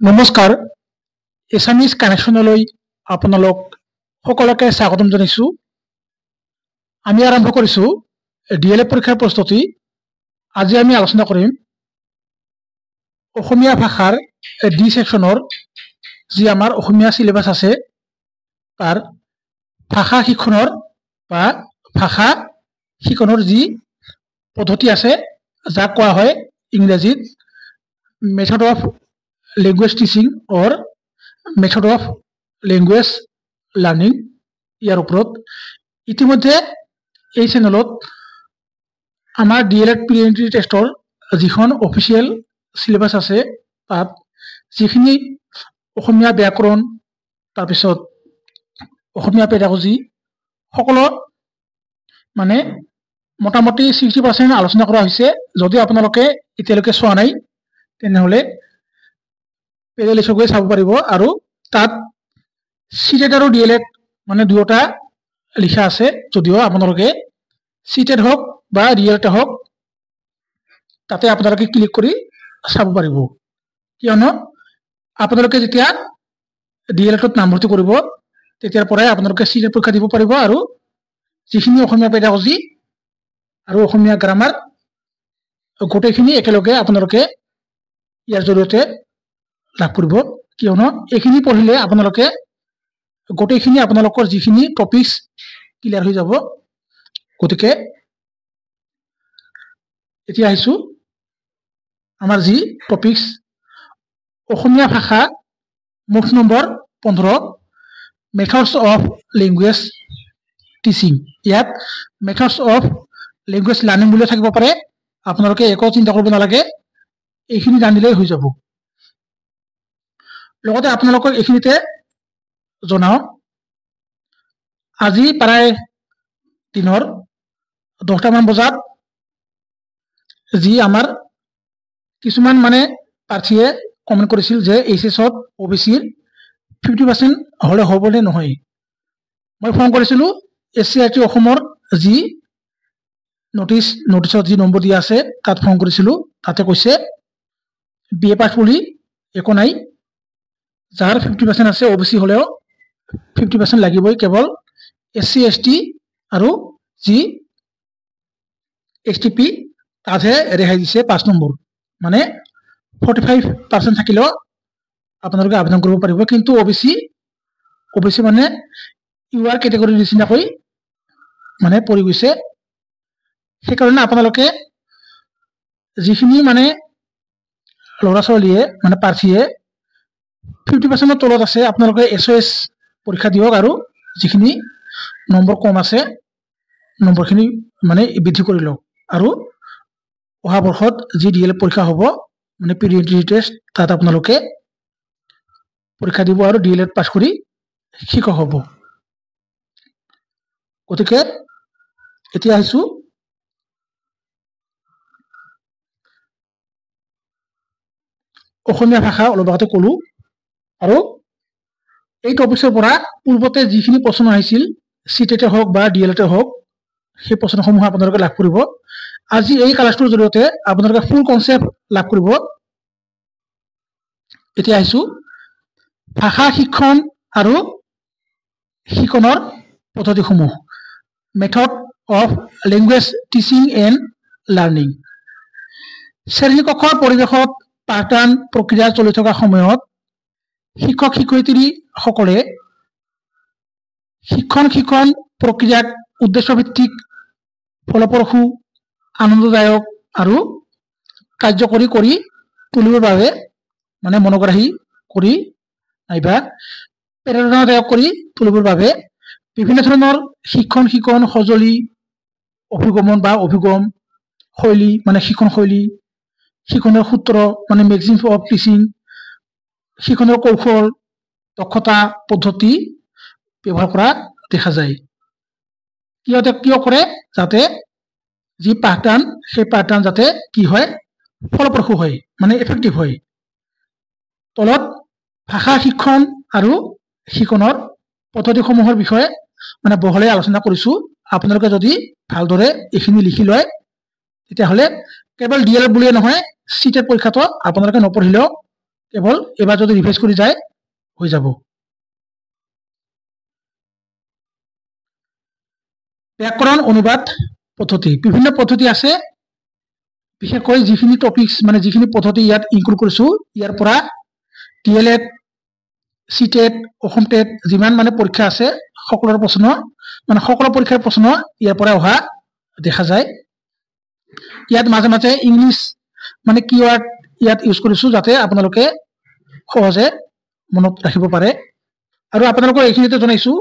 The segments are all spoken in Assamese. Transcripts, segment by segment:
নমস্কাৰ এছামিজ কানেকশ্যনলৈ আপোনালোক সকলোকে স্বাগতম জনাইছোঁ। আমি আৰম্ভ কৰিছোঁ ডিএলএড পৰীক্ষাৰ প্ৰস্তুতি। আজি আমি আলোচনা কৰিম অসমীয়া ভাষাৰ ডি সেকশ্যনৰ যি আমাৰ অসমীয়া সিলেবাস আছে তাৰ ভাষা শিক্ষণৰ যি পদ্ধতি আছে যাক কোৱা হয় ইংৰাজীত method of language teaching or method of language learning ইয়াৰ ওপৰত ইতিমধ্যে এই চেনেলত আমাৰ ডিএলএড প্ৰিলিমিনাৰী টেষ্টৰ যিখন অফিচিয়েল সিলেবাস আছে তাত যিখিনি অসমীয়া ব্যাকৰণ তাৰপিছত অসমীয়া পেডাগজি সকলো মানে মোটামুটি 60% আলোচনা কৰা হৈছে। যদি আপোনালোকে এতিয়ালৈকে চোৱা নাই তেনেহলে প্লেলিস্টত গৈ চাব পাৰিব আৰু তাত সিটেড আৰু ডিএলএড মানে দুয়োটা লিখা আছে। যদিও আপোনালোকে সিটেড হওক বা ডিএলএড হওক তাতে আপোনালোকে ক্লিক কৰি চাব পাৰিব, কিয়নো আপোনালোকে যেতিয়া ডিএলএডত নামভৰ্তি কৰিব তেতিয়াৰ পৰাই আপোনালোকে সিটেড পৰীক্ষা দিব পাৰিব আৰু যিখিনি অসমীয়া পেডাগজি আৰু অসমীয়া গ্ৰামাৰ গোটেইখিনি একেলগে আপোনালোকে ইয়াৰ জৰিয়তে লাভ কৰিব। কিয়নো এইখিনি পঢ়িলে আপোনালোকে গোটেইখিনি আপোনালোকৰ যিখিনি টপিকস ক্লিয়াৰ হৈ যাব। গতিকে এতিয়া আহিছো আমাৰ যি টপিকস অসমীয়া ভাষা মুখ number 15 methods of language teaching. ইয়াত মেথডস অফ ল্যাঙ্গুয়েজ লাৰ্নিং বুলি থাকিব পাৰে, আপোনালোকে একো চিন্তা কৰিব নালাগে, এইখিনি জানিলেই হৈ যাব। লগতে আপোনালোকক এইখিনিতে জনাও আজি প্ৰায় দিনৰ 10টা মান বজাত যি আমাৰ কিছুমান মানে প্ৰাৰ্থীয়ে কমেন্ট কৰিছিল যে এইচএছত ওবিসিৰ 50% হলে হ'ব নে নহয়। মই ফোন কৰিছিলো এসসিআৰটি অসমৰ যি নোটিছত যি নম্বৰ দিয়া আছে তাত ফোন কৰিছিলো। তাতে কৈছে বিএ পাছ বুলি একো নাই, যাৰ 50% আছে ওবিসি হলেও 50% লাগিবই, কেৱল এসসি এসটি আৰু যি এসটিপি তাতহে ৰেহাই দিছে 5 নম্বৰ, মানে 45% থাকিলেও আপোনালোকে আবেদন কৰিব পাৰিব। কিন্তু ওবিসি মানে ইউআৰ কেটেগৰীৰ নিচিনাকৈ মানে পৰি গৈছে। সেইকাৰণে আপোনালোকে যিখিনি মানে ল'ৰা ছোৱালীয়ে মানে প্ৰাৰ্থীয়ে 50%ৰ তলত আছে আপোনালোকে এসএস পৰীক্ষা দিয়ক আৰু যিখিনি নম্বৰ কম আছে নম্বৰখিনি মানে বৃদ্ধি কৰি লওক আৰু অহা বৰ্ষত যি ডিএলএড পৰীক্ষা হ'ব মানে প্ৰিলিমিনাৰী টেষ্ট তাত আপোনালোকে পৰীক্ষা দিব আৰু ডিএলএড পাছ কৰি শিক্ষক হ'ব। গতিকে এতিয়া আহিছো অসমীয়া ভাষা অলপ আগতে কলো আৰু এই টপিকৰ পৰা পূৰ্বতে যিখিনি প্ৰশ্ন আহিছিল সিটেটে হওক বা ডিএলএডে হওক সেই প্ৰশ্নসমূহ আপোনালোকে লাভ কৰিব। আজি এই ক্লাছটোৰ জৰিয়তে আপোনালোকে ফুল কনসেপ্ট লাভ কৰিব। এতিয়া আহিছো ভাষা শিক্ষণ আৰু শিক্ষণৰ পদ্ধতিসমূহ method of language teaching and learning. শ্ৰেণীকক্ষৰ পৰিৱেশত পাঠদান প্ৰক্ৰিয়া চলি থকা সময়ত শিক্ষক শিক্ষয়িত্ৰী সকলে শিক্ষণ প্ৰক্ৰিয়াক উদ্দেশ্যভিত্তিক ফলপ্ৰসূ আনন্দদায়ক আৰু কাৰ্যকৰী কৰি তুলিবৰ বাবে মানে মনোগ্ৰাহী কৰি নাইবা প্ৰেৰণাদায়ক কৰি তুলিবৰ বাবে বিভিন্ন ধৰণৰ শিক্ষণ সঁজুলি অভিগমন বা অভিগম শৈলী মানে শিক্ষণ শৈলী, শিক্ষণৰ সূত্ৰ মানে মেক্সিমছ অফ টিচিং, শিক্ষণৰ কৌশল দক্ষতা পদ্ধতি ব্যৱহাৰ কৰা দেখা যায়। কিয় কৰে যাতে যি পাঠদান সেই পাঠদান যাতে কি হয় ফলপ্ৰসূ হয় মানে এফেক্টিভ হয়। তলত ভাষা শিক্ষণ আৰু শিক্ষণৰ পদ্ধতিসমূহৰ বিষয়ে মানে বহলাই আলোচনা কৰিছো। আপোনালোকে যদি ভালদৰে এইখিনি লিখি লয় তেতিয়াহলে কেৱল ডিএলএড বুলিয়ে নহয় সিটেট পৰীক্ষাটো আপোনালোকে নপঢ়িলেও কেৱল এবাৰ যদি ৰিভাইজ কৰি যায় হৈ যাব ব্যাকৰণ অনুবাদ পদ্ধতি বিভিন্ন পদ্ধতি আছে বিশেষকৈ যিখিনি টপিকস মানে যিখিনি পদ্ধতি ইয়াত ইনক্লুড কৰিছো ইয়াৰ পৰা টিএলএড সিটেট অসম টেট যিমান মানে পৰীক্ষা আছে সকলোৰ প্ৰশ্ন মানে সকলো পৰীক্ষাৰ প্ৰশ্ন ইয়াৰ পৰা অহা দেখা যায় ইয়াত মাজে মাজে ইংলিশ মানে কিওয়াৰ্ড ইয়াত ইউজ কৰিছো যাতে আপোনালোকে সহজে মনত ৰাখিব পাৰে আৰু আপোনালোকৰ এইখিনিতে জনাইছো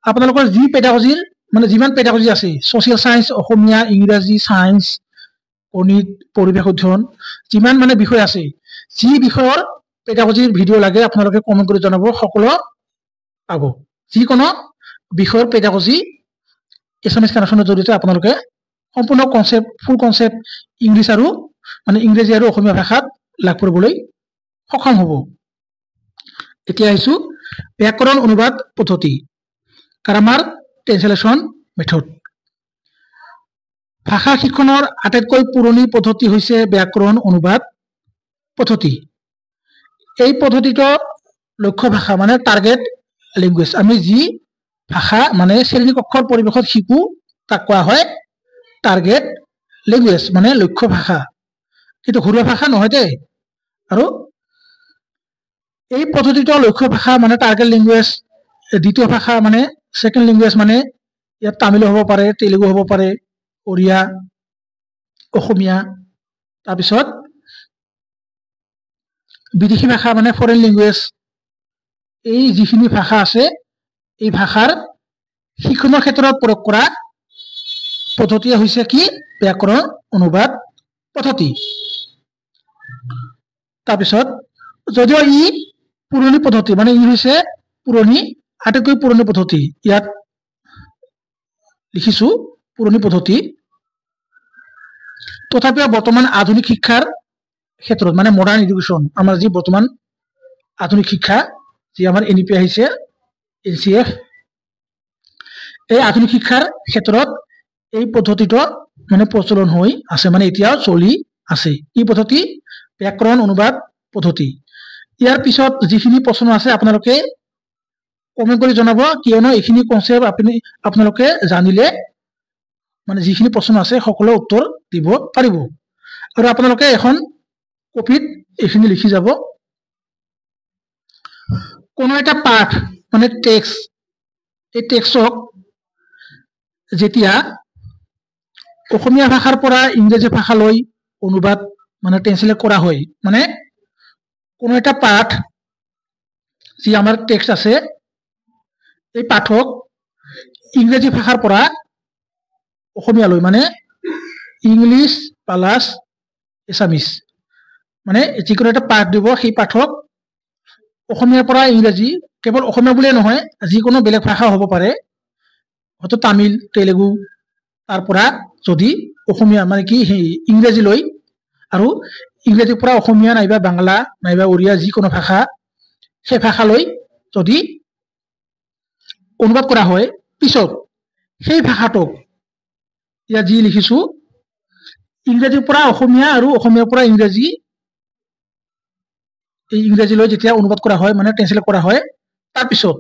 আপোনালোকৰ যি পেডাগজিৰ মানে যিমান পেডাগজি আছে সোশ্যাল সায়েন্স অসমীয়া ইংৰাজী সায়েন্স গণিত পৰিৱেশ অধ্যয়ন যিমান মানে বিষয় আছে যি বিষয়ৰ পেডাগজিৰ ভিডিও লাগে আপোনালোকে কমেন্ট কৰি জনাব সকলো পাব যিকোনো বিষয়ৰ পেডাগজি এছএমএছ কানেকশনৰ জৰিয়তে আপোনালোকে সম্পূৰ্ণ কনসেপ্ট ফুল কনসেপ্ট ইংলিশ আৰু মানে ইংৰাজী আৰু অসমীয়া ভাষাত লাভ কৰিবলৈ সক্ষম হ'ব এতিয়া আহিছো ব্যাকৰণ অনুবাদ পদ্ধতি গ্ৰামাৰ ট্ৰান্সলেশন মেথড ভাষা শিক্ষণৰ আটাইতকৈ পুৰণি পদ্ধতি হৈছে ব্যাকৰণ অনুবাদ পদ্ধতি এই পদ্ধতিটো লক্ষ্য ভাষা মানে টাৰ্গেট ল্যাঙ্গুয়েজ আমি যি ভাষা মানে শ্ৰেণীকক্ষৰ পৰিৱেশত শিকো তাক কোৱা হয় টাৰ্গেট ল্যাঙ্গুয়েজ মানে লক্ষ্য ভাষা কিন্তু ঘৰুৱা ভাষা নহয় দে আৰু এই পদ্ধতিটো লক্ষ্য ভাষা মানে টার্গেট ল্যাঙ্গুয়েজ দ্বিতীয় ভাষা মানে সেকেন্ড ল্যাঙ্গুয়েজ মানে ইয়াত তামিল হ'ব পাৰে তেলেগু হ'ব পাৰে ওড়িয়া অসমীয়া তাৰপিছত বিদেশী ভাষা মানে ফৰেন ল্যাঙ্গুয়েজ এই যিখিনি ভাষা আছে এই ভাষাৰ শিক্ষণৰ ক্ষেত্ৰত প্ৰয়োগ কৰা পদ্ধতি হৈছে কি ব্যাকৰণ অনুবাদ পদ্ধতি তাৰপিছত যদিও ই পুৰণি পদ্ধতি মানে ই হৈছে পুৰণি আটাইতকৈ পুৰণি পদ্ধতি ইয়াত লিখিছো পুৰণি পদ্ধতি তথাপিও বৰ্তমান আধুনিক শিক্ষাৰ ক্ষেত্ৰত মানে মডাৰ্ন এডুকেশন আমাৰ যি বৰ্তমান আধুনিক শিক্ষা যি আমাৰ এনইপি আহিছে এনসিএফ এই আধুনিক শিক্ষাৰ ক্ষেত্ৰত এই পদ্ধতিটো মানে প্ৰচলন হৈ আছে মানে এতিয়াও চলি আছে এই পদ্ধতি ব্যাকৰণ অনুবাদ পদ্ধতি ইয়াৰ পিছত যিখিনি প্ৰশ্ন আছে আপোনালোকে কমেন্ট কৰি জনাব কিয়নো এইখিনি কনসেপ্ট আপোনালোকে জানিলে মানে যিখিনি প্ৰশ্ন আছে সকলো উত্তৰ দিব পাৰিব আৰু আপোনালোকে এখন কপিত এইখিনি লিখি যাব কোনো এটা পাঠ মানে টেক্সট এই টেক্সটক যেতিয়া অসমীয়া ভাষাৰ পৰা ইংৰাজী ভাষালৈ অনুবাদ মানে ট্ৰান্সলেট কৰা হয় মানে কোনো এটা পাঠ যি আমাৰ টেক্সট আছে এই পাঠক ইংৰাজী ভাষাৰ পৰা অসমীয়ালৈ মানে ইংলিশ প্লাস এছামিজ মানে যিকোনো এটা পাঠ দিব সেই পাঠক অসমীয়াৰ পৰা ইংৰাজী কেৱল অসমীয়া বুলিয়ে নহয় যিকোনো বেলেগ ভাষা হ'ব পাৰে হয়তো তামিল তেলেগু তাৰ পৰা যদি অসমীয়া মানে কি ইংৰাজী লৈ আৰু ইংৰাজীৰ পৰা অসমীয়া নাইবা বাংলা নাইবা ওড়িয়া যিকোনো ভাষা সেই ভাষালৈ যদি অনুবাদ কৰা হয় পিছত সেই ভাষাটোক ইয়াত যি লিখিছো ইংৰাজীৰ পৰা অসমীয়া আৰু অসমীয়াৰ পৰা ইংৰাজী এই ইংৰাজীলৈ যেতিয়া অনুবাদ কৰা হয় মানে ট্ৰান্সলেট কৰা হয় তাৰ পিছত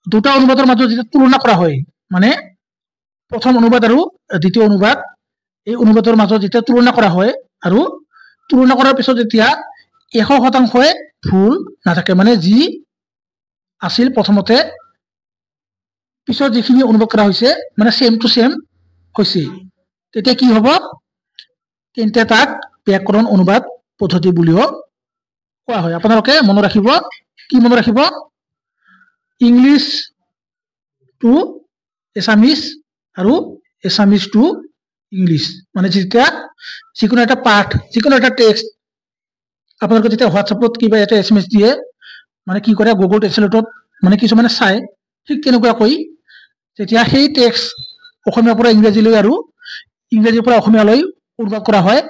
দুটা অনুবাদৰ মাজত যেতিয়া তুলনা কৰা হয় মানে প্ৰথম অনুবাদ আৰু দ্বিতীয় অনুবাদ এই অনুবাদৰ মাজত যেতিয়া তুলনা কৰা হয় আৰু তুলনা কৰাৰ পিছত যেতিয়া 100% ভুল নাথাকে মানে যি আছিল প্ৰথমতে পিছত যিখিনি অনুবাদ কৰা হৈছে মানে সেম টু সেম হৈছে তেতিয়া কি হ'ব তেন্তে তাক ব্যাকৰণ অনুবাদ পদ্ধতি বুলিও কোৱা হয় আপোনালোকে মনত ৰাখিব কি মনত ৰাখিব ইংলিশ টু এছামিজ আৰু এছামিজ টু ইংলিশ মানে যেতিয়া যিকোনো এটা পাঠ যিকোনো এটা টেক্সট আপোনালোকে যেতিয়া হোৱাটছআপত কিবা এটা এছএমএছ দিয়ে মানে কি কৰে গুগল ট্ৰান্সলেটত মানে কিছুমানে চাই ঠিক তেনেকুৱাকৈ যেতিয়া সেই টেক্সট অসমীয়াৰ পৰা ইংৰাজীলৈ আৰু ইংৰাজীৰ পৰা অসমীয়ালৈ অনুবাদ কৰা হয়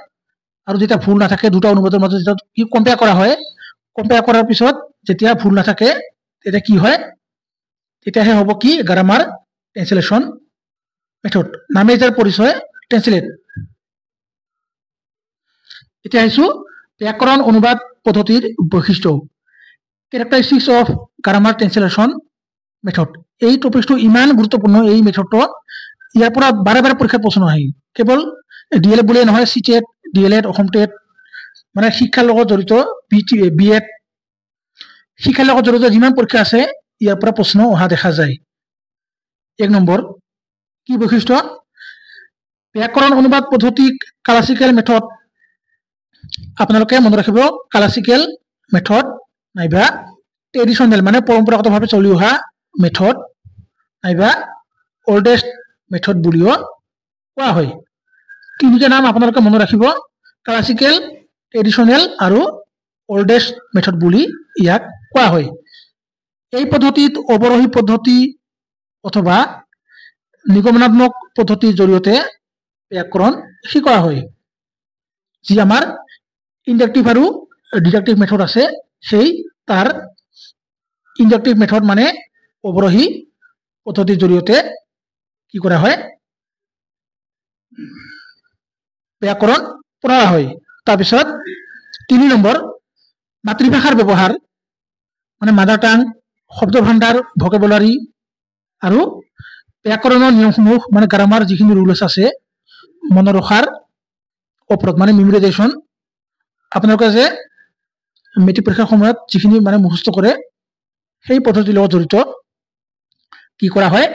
আৰু যেতিয়া ভুল নাথাকে দুটা অনুবাদৰ মাজত যেতিয়া কি কম্পেয়াৰ কৰা হয় কম্পেয়াৰ কৰাৰ পিছত যেতিয়া ভুল নাথাকে তেতিয়া কি হয় তেতিয়াহে হ'ব কি গ্ৰামাৰ ট্ৰান্সলেশন মেথড নামে যাৰ পৰিচয় ট্ৰান্সলেট এতিয়া আহিছো ব্যাকৰণ অনুবাদ পদ্ধতিৰ বৈশিষ্ট্য, ক্যাৰেক্টাৰিস্টিক্স অফ গ্ৰামাৰ ট্ৰান্সলেশন মেথড। এই টপিকটো ইমান গুৰুত্বপূৰ্ণ। এই মেথডটো ইয়াৰ পৰা বাৰে বাৰে পৰীক্ষাত প্ৰশ্ন আহে। কেৱল ডিএলএড বুলিয়ে নহয়, চিটেট, ডিএলএড, অসম টেট, মানে শিক্ষাৰ লগত জড়িত বিএড, শিক্ষাৰ লগত জড়িত যিমান পৰীক্ষা আছে ইয়াৰ পৰা প্ৰশ্ন অহা দেখা যায়। 1 নম্বৰ, কি বৈশিষ্ট্য? ব্যাকৰণ অনুবাদ পদ্ধতি ক্লাছিকেল মেথড। আপোনালোকে মনত ৰাখিব, ক্লাছিকেল মেথড নাইবা ট্ৰেডিশ্যনেল মানে পৰম্পৰাগতভাৱে চলি অহা মেথড নাইবা অল্ডেষ্ট মেথড বুলিও কোৱা হয়। তিনিটা নাম আপোনালোকে মনত ৰাখিব, ক্লাছিকেল, ট্ৰেডিশ্যনেল আৰু অল্ডেষ্ট মেথড বুলি ইয়াক কোৱা হয়। এই পদ্ধতিত অৱৰোহী পদ্ধতি অথবা নিগমনাত্মক পদ্ধতিৰ জৰিয়তে ব্যাকৰণ শিকোৱা হয়। যি আমাৰ ইন্ডাক্টিভ আৰু ডিডাক্টিভ মেথড আছে, সেই তাৰ ইন্ডাক্টিভ মেথড মানে অৱৰোহী পদ্ধতিৰ জৰিয়তে কি কৰা হয়? ব্যাকৰণ পঢ়া হয়। তাৰপিছত 3 নম্বৰ, মাতৃভাষাৰ ব্যৱহাৰ মানে মাদাৰ টাং, শব্দ ভাণ্ডাৰ, ভকেবুলাৰী আৰু ব্যাকৰণৰ নিয়মসমূহ মানে গ্ৰামাৰ যিখিনি ৰুলছ আছে মনত ৰখাৰ ওপৰত মানে মেমৰিজাইজেশ্যন। আপোনালোকে যে মেট্ৰিক পৰীক্ষাৰ সময়ত যিখিনি মানে মুখস্থ কৰে সেই পদ্ধতিৰ লগত জড়িত কি কৰা হয়?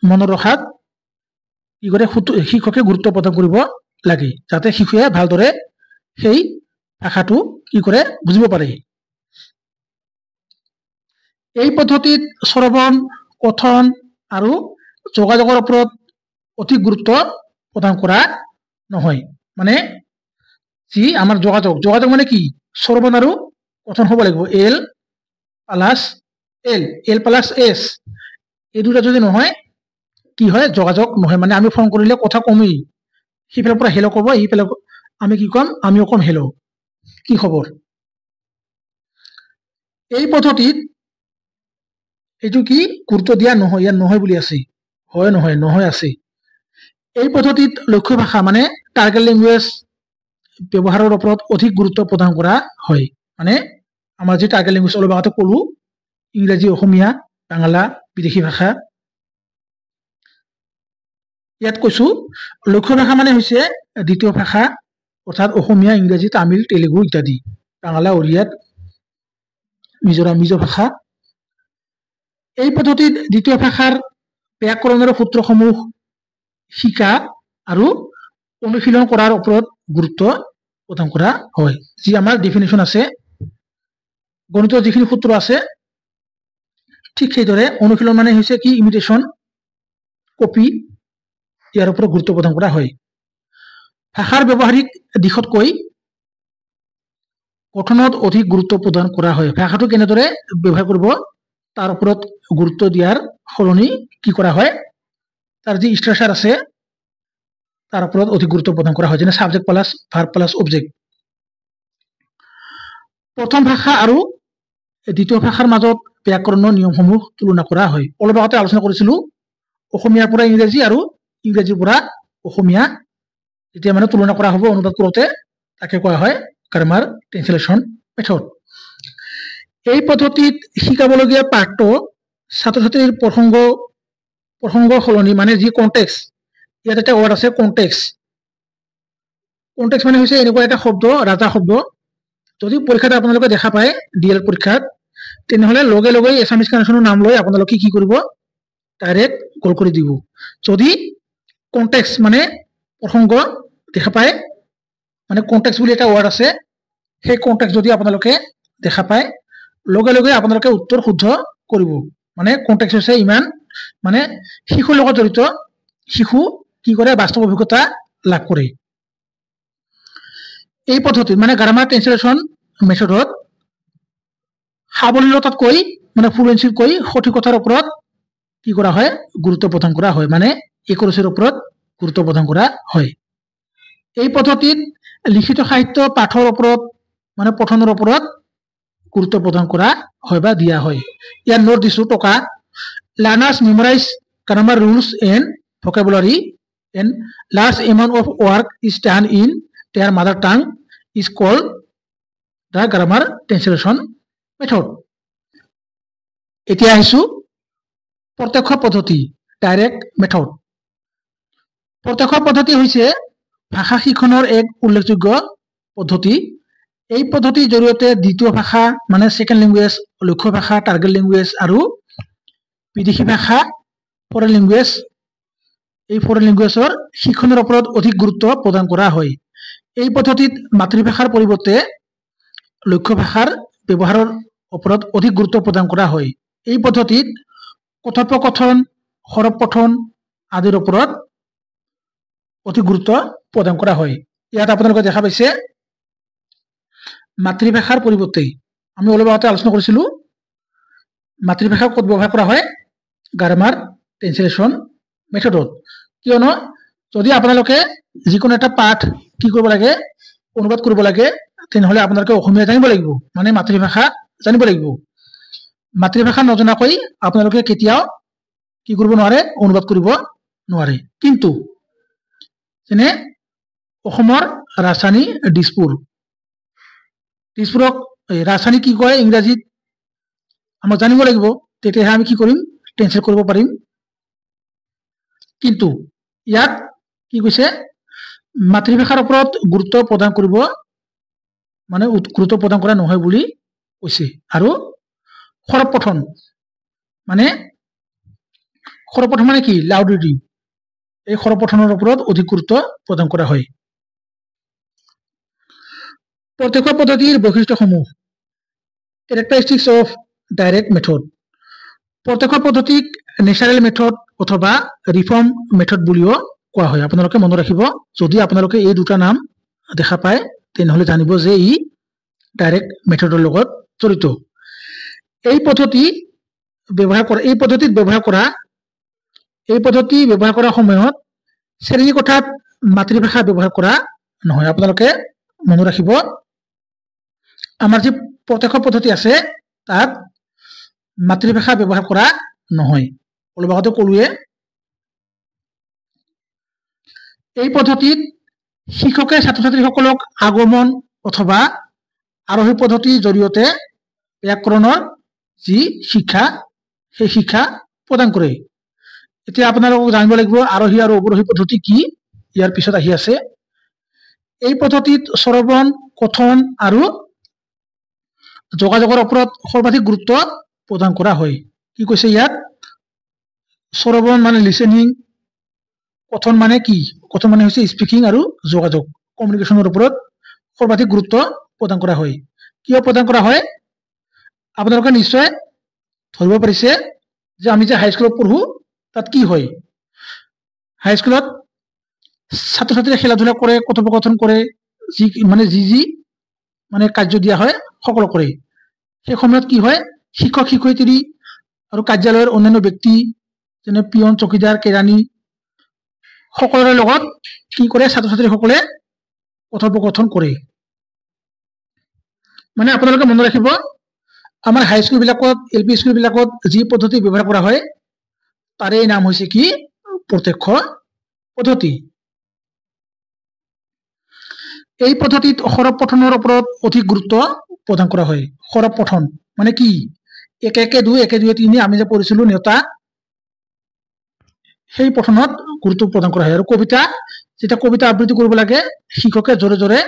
মনত ৰখাত কি কৰে? শিক্ষকে গুৰুত্ব প্ৰদান কৰিব লাগে, যাতে শিশুৱে ভালদৰে সেই ভাষাটো কি কৰে? বুজিব পাৰে। এই পদ্ধতিত শ্ৰৱণ, কথন আৰু যোগাযোগৰ ওপৰত অধিক গুৰুত্ব প্ৰদান কৰা নহয়। মানে যি আমাৰ যোগাযোগ মানে কি? শ্ৰৱণ আৰু কথন হ'ব লাগিব। এল প্লাছ এছ, এই দুটা যদি নহয় কি হয়? যোগাযোগ নহয়। মানে আমি ফোন কৰিলে কথা কমেই, সিফালৰ পৰা হেল্ল' ক'ব, সিফালে আমি কি ক'ম? আমিও ক'ম হেল্ল', কি খবৰ। এই পদ্ধতিত এইটো কি গুৰুত্ব দিয়া নহয়, ইয়াত নহয় বুলি আছে, হয় নহয় আছে। এই পদ্ধতিত লক্ষ্য ভাষা মানে টাৰ্গেট লেংগুৱেজ ব্যৱহাৰৰ ওপৰত অধিক গুৰুত্ব প্ৰদান কৰা হয়। মানে আমাৰ যি টাৰ্গেট লেংগুৱেজ অলপ আগতে ক'লো, ইংৰাজী, অসমীয়া, বাংলা, বিদেশী ভাষা। ইয়াত কৈছো লক্ষ্য ভাষা মানে হৈছে দ্বিতীয় ভাষা, অৰ্থাৎ অসমীয়া, ইংৰাজী, তামিল, তেলেগু ইত্যাদি, বাংলা, ওড়িয়া, মিজো ভাষা। এই পদ্ধতিত দ্বিতীয় ভাষাৰ ব্যাকৰণৰ সূত্ৰসমূহ শিকা আৰু অনুশীলন কৰাৰ ওপৰত গুৰুত্ব প্ৰদান কৰা হয়। যি আমাৰ ডেফিনেশ্যন আছে, গণিতৰ যিখিনি সূত্ৰ আছে, ঠিক সেইদৰে অনুশীলন মানে হৈছে কি? ইমিটেশ্যন, কপি, ইয়াৰ ওপৰত গুৰুত্ব প্ৰদান কৰা হয়। ভাষাৰ ব্যৱহাৰিক দিশতকৈ গঠনত অধিক গুৰুত্ব প্ৰদান কৰা হয়। ভাষাটো কেনেদৰে ব্যৱহাৰ কৰিব তাৰ ওপৰত গুৰুত্ব দিয়াৰ সলনি কি কৰা হয়? তাৰ যি ষ্ট্ৰাকচাৰ আছে তাৰ ওপৰত অধিক গুৰুত্ব প্ৰদান কৰা হয়, যেনে subject plus verb plus object. প্ৰথম ভাষা আৰু দ্বিতীয় ভাষাৰ মাজত ব্যাকৰণৰ নিয়মসমূহ তুলনা কৰা হয়। অলপ আগতে আলোচনা কৰিছিলো, অসমীয়াৰ পৰা ইংৰাজী আৰু ইংৰাজীৰ পৰা অসমীয়া যেতিয়া মানে তুলনা কৰা হ'ব অনুবাদ কৰোঁতে, তাকে কোৱা হয় গ্ৰামাৰ ট্ৰান্সলেশ্যন মেথড। এই পদ্ধতিত শিকাবলগীয়া পাঠটো ছাত্ৰ ছাত্ৰীৰ প্ৰসংগ সলনি মানে যি কণ্টেক্স, ইয়াত এটা ৱৰ্ড আছে কণ্টেক্স। কণ্টেক্স মানে হৈছে এনেকুৱা এটা শব্দ, ৰাজা শব্দ, যদি পৰীক্ষাত আপোনালোকে দেখা পায় ডিএলএড পৰীক্ষাত, তেনেহ'লে লগে লগে এছামিজ কানেকশ্যনৰ নাম লৈ আপোনালোকে কি কৰিব? ডাইৰেক্ট কল কৰি দিব। যদি কণ্টেক্স মানে প্ৰসংগ দেখা পায়, মানে কণ্টেক্স বুলি এটা ৱৰ্ড আছে, সেই কণ্টেক্স যদি আপোনালোকে দেখা পায়, লগে লগে আপোনালোকে উত্তৰ শুদ্ধ কৰিব। মানে কণ্টেক্স হৈছে ইমান মানে শিশুৰ লগত জড়িত, শিশু কি কৰে? বাস্তৱ অভিজ্ঞতা লাভ কৰে। এই পদ্ধতিত মানে গ্ৰামাৰ ট্ৰান্সলেশ্যন মেথডত সাৱলীলতাতকৈ মানে ফ্লুৱেঞ্চিতকৈ সঠিকতাৰ ওপৰত কি কৰা হয়? গুৰুত্ব প্ৰদান কৰা হয়, মানে একুৰেচিৰ ওপৰত গুৰুত্ব প্ৰদান কৰা হয়। এই পদ্ধতিত লিখিত সাহিত্য পাঠৰ ওপৰত মানে পঠনৰ ওপৰত গুৰুত্ব প্ৰদান কৰা হয় বা দিয়া হয়। ইয়াত নোট দিছো টকা, learners memorise grammar rules and vocabulary and large amount of work is done in their mother tongue is called the grammar translation method. এতিয়া আহিছো প্ৰত্যক্ষ পদ্ধতি ডাইৰেক্ট মেথড। প্ৰত্যক্ষ পদ্ধতি হৈছে ভাষা শিক্ষণৰ এক উল্লেখযোগ্য পদ্ধতি। এই পদ্ধতিৰ জৰিয়তে দ্বিতীয় ভাষা মানে সেকেন্ড ল্যাঙ্গুয়েজ, লক্ষ্য ভাষা টাৰ্গেট ল্যাঙ্গুয়েজ আৰু বিদেশী ভাষা ফৰেন ল্যাঙ্গুয়েজ, এই ফৰেন ল্যাঙ্গুয়েজৰ শিক্ষণৰ ওপৰত অধিক গুৰুত্ব প্ৰদান কৰা হয়। এই পদ্ধতিত মাতৃভাষাৰ পৰিৱৰ্তে লক্ষ্য ভাষাৰ ব্যৱহাৰৰ ওপৰত অধিক গুৰুত্ব প্ৰদান কৰা হয়। এই পদ্ধতিত কথোপকথন, সৰব পঠন আদিৰ ওপৰত অধিক গুৰুত্ব প্ৰদান কৰা হয়। ইয়াত আপোনালোকে দেখা পাইছে মাতৃভাষাৰ পৰিৱৰ্তে, আমি অলপ আগতে আলোচনা কৰিছিলো মাতৃভাষা ক'ত ব্যৱহাৰ কৰা হয়, গ্ৰামাৰ ট্ৰান্সলেশ্যন মেথডত। কিয়নো যদি আপোনালোকে যিকোনো এটা পাঠ কি কৰিব লাগে, অনুবাদ কৰিব লাগে, তেনেহলে আপোনালোকে অসমীয়া জানিব লাগিব, মানে মাতৃভাষা জানিব লাগিব। মাতৃভাষা নজনাকৈ আপোনালোকে কেতিয়াও কি কৰিব নোৱাৰে, অনুবাদ কৰিব নোৱাৰে। কিন্তু যেনে অসমৰ ৰাজধানী দিছপুৰক ৰাজধানী কি কয় ইংৰাজীত আমাক জানিব লাগিব, তেতিয়াহে আমি কি কৰিম, ট্ৰান্সলেট কৰিব পাৰিম। কিন্তু ইয়াত কি কৈছে, মাতৃভাষাৰ ওপৰত গুৰুত্ব প্ৰদান কৰিব, মানে গুৰুত্ব প্ৰদান কৰা নহয় বুলি কৈছে। আৰু সৰব পঠন মানে কি, লাউড ৰিডিং, এই সৰব পঠনৰ ওপৰত অধিক গুৰুত্ব প্ৰদান কৰা হয়। প্ৰত্যক্ষ পদ্ধতিৰ বৈশিষ্ট্যসমূহ, characteristics of direct method। প্ৰত্যক্ষ পদ্ধতিক নেচাৰেল মেথড অথবা ৰিফৰ্ম মেথড বুলিও কোৱা হয়। আপোনালোকে মনত ৰাখিব, যদি আপোনালোকে এই দুটা নাম দেখা পায় তেনেহলে জানিব যে ই ডাইৰেক্ট মেথডৰ লগত জড়িত। এই পদ্ধতি ব্যৱহাৰ কৰা সময়ত শ্ৰেণী কোঠাত মাতৃভাষা ব্যৱহাৰ কৰা নহয়। আপোনালোকে মনত ৰাখিব, আমাৰ যি প্ৰত্যক্ষ পদ্ধতি আছে তাত মাতৃভাষা ব্যৱহাৰ কৰা নহয়, অলপ আগতে ক'লোৱে। এই পদ্ধতিত শিক্ষকে ছাত্ৰ ছাত্ৰীসকলক আগমন অথবা আৰোহী পদ্ধতিৰ জৰিয়তে ব্যাকৰণৰ যি শিক্ষা, সেই শিক্ষা প্ৰদান কৰে। এতিয়া আপোনালোকক জানিব লাগিব আৰোহী আৰু অৱৰোহী পদ্ধতি কি, ইয়াৰ পিছত আহি আছে। এই পদ্ধতিত শ্ৰৱণ, কথন আৰু যোগাযোগৰ ওপৰত সৰ্বাধিক গুৰুত্ব প্ৰদান কৰা হয়। কি কৈছে ইয়াত, শ্ৰৱণ মানে লিসেনিং, কথন মানে কি, কথন মানে হৈছে স্পিকিং, আৰু যোগাযোগ কমিউনিকেশ্যনৰ ওপৰত সৰ্বাধিক গুৰুত্ব প্ৰদান কৰা হয়। কিয় প্ৰদান কৰা হয়, আপোনালোকে নিশ্চয় ধৰিব পাৰিছে যে আমি যে হাইস্কুলত পঢ়ো তাত কি হয়, হাইস্কুলত ছাত্ৰ ছাত্ৰীয়ে খেলা ধূলা কৰে, কথোপকথন কৰে, যি কাৰ্য দিয়া হয় সকলো কৰে। সেই সময়ত কি হয়, শিক্ষক শিক্ষয়িত্ৰী আৰু কাৰ্যালয়ৰ অন্যান্য ব্যক্তি যেনে পিয়ন, চকীদাৰ, কেৰাণী সকলোৰে লগত কি কৰে, ছাত্ৰ ছাত্ৰীসকলে কথোপকথন কৰে। মানে আপোনালোকে মনত ৰাখিব, আমাৰ হাইস্কুল বিলাকত, LP স্কুল বিলাকত যি পদ্ধতি ব্যৱহাৰ কৰা হয় তাৰে নাম হৈছে কি, প্ৰত্যক্ষ পদ্ধতি। এই পদ্ধতিত সৰব পঠনৰ ওপৰত অধিক গুৰুত্ব প্ৰদান কৰা হয়। সৰব পঠন মানে কি, 1 1 2 1 2 3 আমি যে পঢ়িছিলো নেওতা, সেই পঠনত গুৰুত্ব প্ৰদান কৰা হয়। আৰু যেতিয়া কবিতা আবৃত্তি কৰিব লাগে, শিক্ষকে জোৰে জোৰে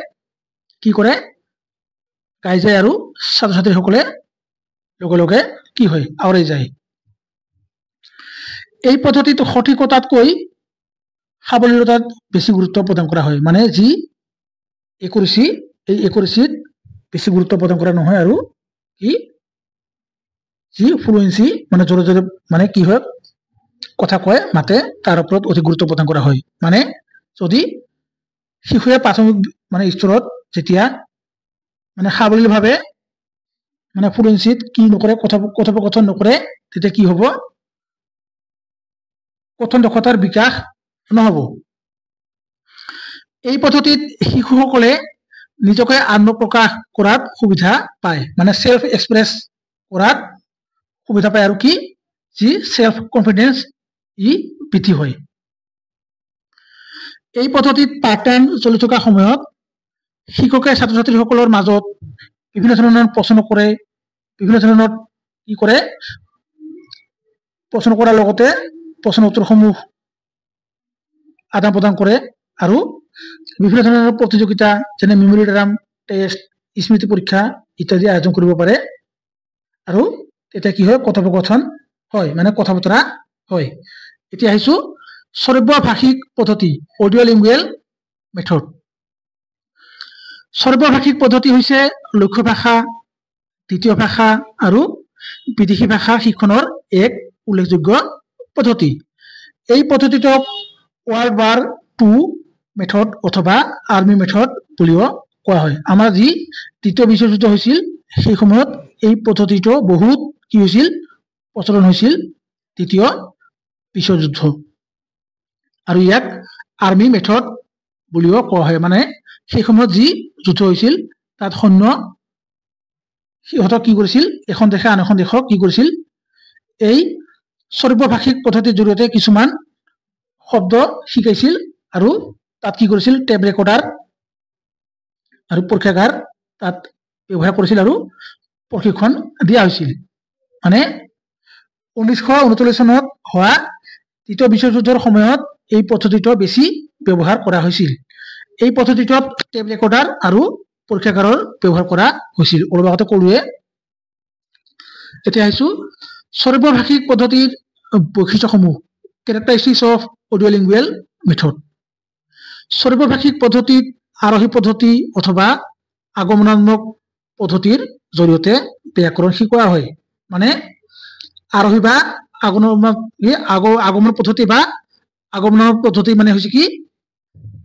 কি কৰে, গাই যায়, আৰু ছাত্ৰ ছাত্ৰীসকলে লগে লগে কি হয়, আওৰাই যায়। এই পদ্ধতিত সঠিকতাতকৈ সাৱলীলতাত বেছি গুৰুত্ব প্ৰদান কৰা হয়। মানে যি একুৰেচি, এই একুৰেচিত বেছি গুৰুত্ব প্ৰদান কৰা নহয়, আৰু কি যি ফ্লুৱেন্সি মানে জোৰে জোৰে মানে কি হয় কথা কয়, মাতে, তাৰ ওপৰত অধিক গুৰুত্ব প্ৰদান কৰা হয়। মানে যদি শিশুৱে প্ৰাথমিক স্তৰত যেতিয়া সাৱলীলভাৱে ফ্লুৱেন্সিত কি নকৰে, কথোপকথন নকৰে, তেতিয়া কি হ'ব, কথন দক্ষতাৰ বিকাশ নহব। এই পদ্ধতিত শিশুসকলে নিজকে আত্মপ্ৰকাশ কৰাত সুবিধা পায়, মানে সেলফ এক্সপ্ৰেছ কৰাত সুবিধা পায়, আৰু কি যি সেলফ কনফিডেন্স ই বৃদ্ধি হয়। এই পদ্ধতিত পাঠদান চলি থকা সময়ত শিক্ষকে ছাত্ৰ ছাত্ৰীসকলৰ মাজত বিভিন্ন ধৰণৰ প্ৰশ্ন কৰে, বিভিন্ন ধৰণৰ কি কৰে প্ৰশ্ন কৰাৰ লগতে প্ৰশ্ন উত্তৰসমূহ আদান প্ৰদান কৰে আৰু বিভিন্ন ধৰণৰ প্ৰতিযোগিতা যেনে মেমৰি ড্ৰাম টেষ্ট, স্মৃতি পৰীক্ষা ইত্যাদি আয়োজন কৰিব পাৰে আৰু তেতিয়া কি হয় কথোপকথন হয়, মানে কথা বতৰা হয়। এতিয়া আহিছো শ্ৰব্য ভাষিক পদ্ধতি, অডিঅ' লিংগুৱেল মেথড। শ্ৰব্য ভাষিক পদ্ধতি হৈছে লক্ষ্য ভাষা, দ্বিতীয় ভাষা আৰু বিদেশী ভাষা শিক্ষণৰ এক উল্লেখযোগ্য পদ্ধতি। এই পদ্ধতিটোক ৱৰ্ল্ড ৱাৰ 2 মেথড অথবা আৰ্মি মেথড বুলিও কোৱা হয়। আমাৰ যি দ্বিতীয় বিশ্বযুদ্ধ হৈছিল সেই সময়ত এই পদ্ধতিটো বহুত কি হৈছিল প্ৰচলন হৈছিল দ্বিতীয় বিশ্বযুদ্ধ আৰু ইয়াক আৰ্মি মেথড বুলিও কোৱা হয়। মানে সেই সময়ত যি যুদ্ধ হৈছিল তাত সৈন্য সিহঁতক কি কৰিছিল এখন দেশে আন এখন দেশক কি কৰিছিল এই শ্ৰব্য ভাষিক পদ্ধতিৰ জৰিয়তে কিছুমান শব্দ শিকাইছিল আৰু তাত কি কৰিছিল টেপ ৰেকৰ্ডাৰ আৰু পৰীক্ষাগাৰ তাত ব্যৱহাৰ কৰিছিল আৰু প্ৰশিক্ষণ দিয়া হৈছিল। মানে 1939 চনত হোৱা দ্বিতীয় বিশ্বযুদ্ধৰ সময়ত এই পদ্ধতিটো বেছি ব্যৱহাৰ কৰা হৈছিল। এই পদ্ধতিটোত টেপ ৰেকৰ্ডাৰ আৰু পৰীক্ষাগাৰৰ ব্যৱহাৰ কৰা হৈছিল, অলপ আগতে ক'লোৱে। এতিয়া আহিছো শ্ৰব্য ভাষিক পদ্ধতিৰ বৈশিষ্ট্যসমূহ, কেৰেক্টাৰিষ্টিক্স অফ অডিঅ' লিংগুৱেল মেথড। শ্ৰব্য ভাষিক পদ্ধতিত আৰোহী পদ্ধতি অথবা আগমনাত্মক পদ্ধতিৰ জৰিয়তে ব্যাকৰণ শিকোৱা হয়। মানে আৰোহী বা আগমন পদ্ধতি বা আগমনৰ পদ্ধতি মানে হৈছে কি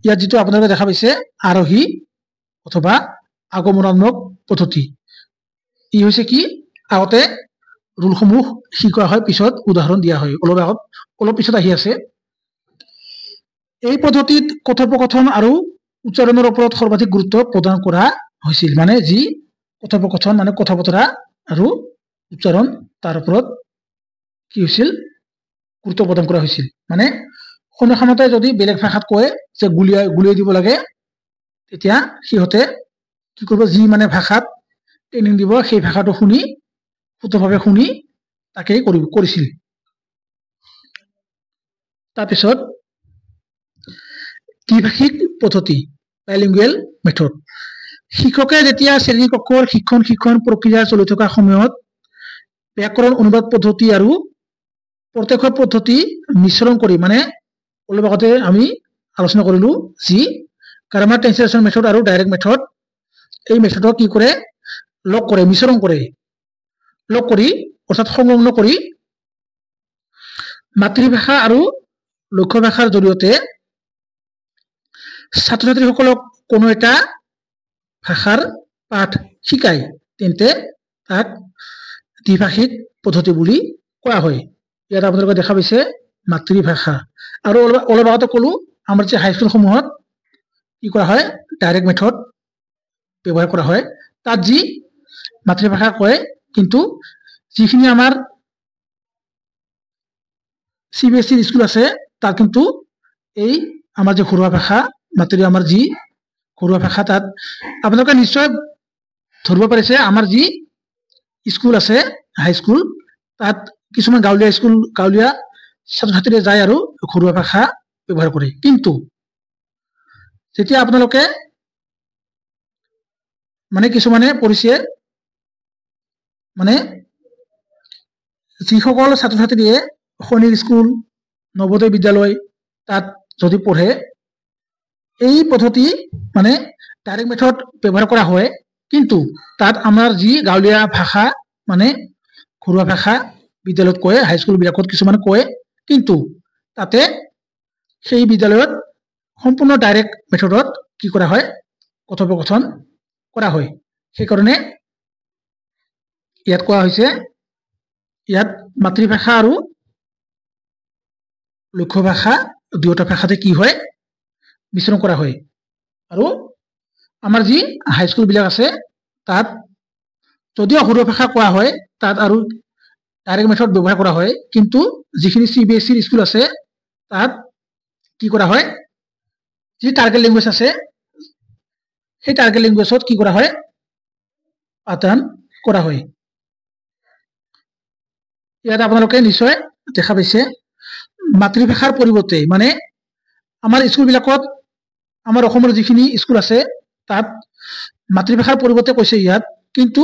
ইয়াত যিটো আপোনালোকে দেখা পাইছে আৰোহী অথবা আগমনাত্মক পদ্ধতি। ই হৈছে কি আগতে ৰুলসমূহ শিকোৱা হয়, পিছত উদাহৰণ দিয়া হয়, অলপ পিছত আহি আছে। এই পদ্ধতিত কথোপকথন আৰু উচ্চাৰণৰ ওপৰত সৰ্বাধিক গুৰুত্ব প্ৰদান কৰা হৈছিল। মানে যি কথোপকথন মানে কথা বতৰা আৰু উচ্চাৰণ তাৰ ওপৰত কি হৈছিল গুৰুত্ব প্ৰদান কৰা হৈছিল। মানে কোনো সময়তে যদি বেলেগ ভাষাত কয় যে গুলিয়াই দিব লাগে, তেতিয়া সিহঁতে কি কৰিব যি মানে ভাষাত ট্ৰেইনিং দিব সেই ভাষাটো শুনি শুদ্ধভাৱে শুনি তাকেই কৰিছিল। তাৰপিছত দ্বিভাষিক পদ্ধতি, বাইলিংগুৱেল মেথড। শিক্ষকে যেতিয়া শ্ৰেণীকক্ষৰ শিক্ষণ প্ৰক্ৰিয়া চলি থকা সময়ত ব্যাকৰণ অনুবাদ পদ্ধতি আৰু প্ৰত্যক্ষ পদ্ধতি মিশ্ৰণ কৰি, মানে অলপ আগতে আমি আলোচনা কৰিলো যি গ্ৰামাৰ ট্ৰেন্সলেশ্যন মেথড আৰু ডাইৰেক্ট মেথড, এই মেথডক কি কৰে লগ কৰে, মিশ্ৰণ কৰে, লগ কৰি অৰ্থাৎ সংলগ্ন কৰি মাতৃভাষা আৰু লক্ষ্য ভাষাৰ জৰিয়তে ছাত্ৰ ছাত্ৰীসকলক কোনো এটা ভাষাৰ পাঠ শিকায়, তেন্তে তাক দ্বিভাষিক পদ্ধতি বুলি কোৱা হয়। ইয়াত আপোনালোকে দেখা পাইছে মাতৃভাষা। আৰু অলপ আগতে ক'লো আমাৰ যে হাইস্কুলসমূহত কি কৰা হয় ডাইৰেক্ট মেথড ব্যৱহাৰ কৰা হয়, তাত যি মাতৃভাষা কয়, কিন্তু যিখিনি আমাৰ CBSE স্কুল আছে তাত কিন্তু এই আমাৰ যে ঘৰুৱা ভাষা আমাৰ যি ঘৰুৱা ভাষা তাত আপোনালোকে নিশ্চয় ধৰিব পাৰিছে। আমাৰ যি স্কুল আছে হাইস্কুল তাত কিছুমান গাঁৱলীয়া ছাত্ৰ ছাত্ৰীয়ে যায় আৰু ঘৰুৱা ভাষা ব্যৱহাৰ কৰে, কিন্তু যেতিয়া আপোনালোকে মানে কিছুমানে পঢ়িছে মানে যিসকল ছাত্ৰ ছাত্ৰীয়ে সৈনিক স্কুল নৱোদয় বিদ্যালয় তাত যদি পঢ়ে এই পদ্ধতি মানে ডাইৰেক্ট মেথড ব্যৱহাৰ কৰা হয়, কিন্তু তাত আমাৰ যি গাঁৱলীয়া ভাষা মানে ঘৰুৱা ভাষা বিদ্যালয়ত কয়, হাইস্কুল বিলাকত কিছুমান কয়, কিন্তু তাতে সেই বিদ্যালয়ত সম্পূৰ্ণ ডাইৰেক্ট মেথডত কি কৰা হয় কথোপকথন কৰা হয়। সেইকাৰণে ইয়াত কোৱা হৈছে ইয়াত মাতৃভাষা আৰু লক্ষ্য ভাষা দুয়োটা ভাষাতে কি হয় মিশ্ৰণ কৰা হয়। আৰু আমাৰ যি হাইস্কুল বিলাক আছে তাত যদিও ঘৰুৱা ভাষা কোৱা হয় তাত আৰু ডাইৰেক্ট মেথড ব্যৱহাৰ কৰা হয়, কিন্তু যিখিনি CBSE স্কুল আছে তাত কি কৰা হয় যি টাৰ্গেট লেংগুৱেজ আছে সেই টাৰ্গেট ল্যাঙ্গুয়েজত কি কৰা হয় পাঠদান কৰা হয় ইয়াত আপোনালোকে নিশ্চয় দেখা পাইছে মাতৃভাষাৰ পৰিৱৰ্তে মানে আমাৰ স্কুলবিলাকত আমাৰ অসমৰ যিখিনি স্কুল আছে তাত মাতৃভাষাৰ পৰিৱৰ্তে কৈছে ইয়াত কিন্তু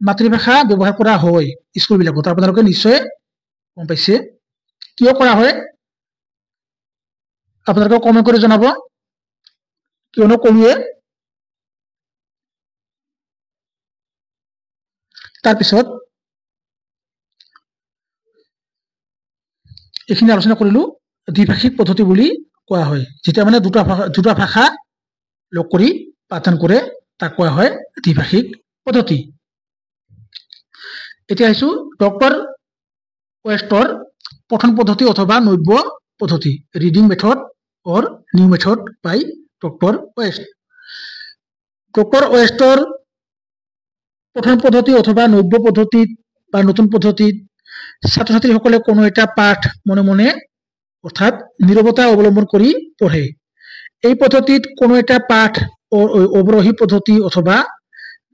মাতৃভাষা ব্যৱহাৰ কৰা হয় স্কুলবিলাকত আপোনালোকে নিশ্চয় গম পাইছে কিয় কৰা হয় আপোনালোকে কমেন্ট কৰি জনাব কিয়নো কমিয়ে তাৰপিছত এইখিনি আলোচনা কৰিলো দ্বিভাষিক পদ্ধতি বুলি কোৱা হয় যেতিয়া মানে দুটা ভাষা লগ কৰি পাঠদান কৰে তাক কোৱা হয় দ্বিভাষিক পদ্ধতি এতিয়া আহিছো ডক্টৰ ওয়েষ্টৰ পঠন পদ্ধতি অথবা নব্য পদ্ধতি reading method or new method by doctor west doctor ওয়েষ্টৰ পঠন পদ্ধতি অথবা নব্য পদ্ধতি বা নতুন পদ্ধতিত ছাত্ৰ ছাত্ৰীসকলে কোনো এটা পাঠ মনে মনে অৰ্থাৎ নীৰৱতা অৱলম্বন কৰি পঢ়ে এই পদ্ধতিত কোনো এটা পাঠ অৱৰোহী পদ্ধতি অথবা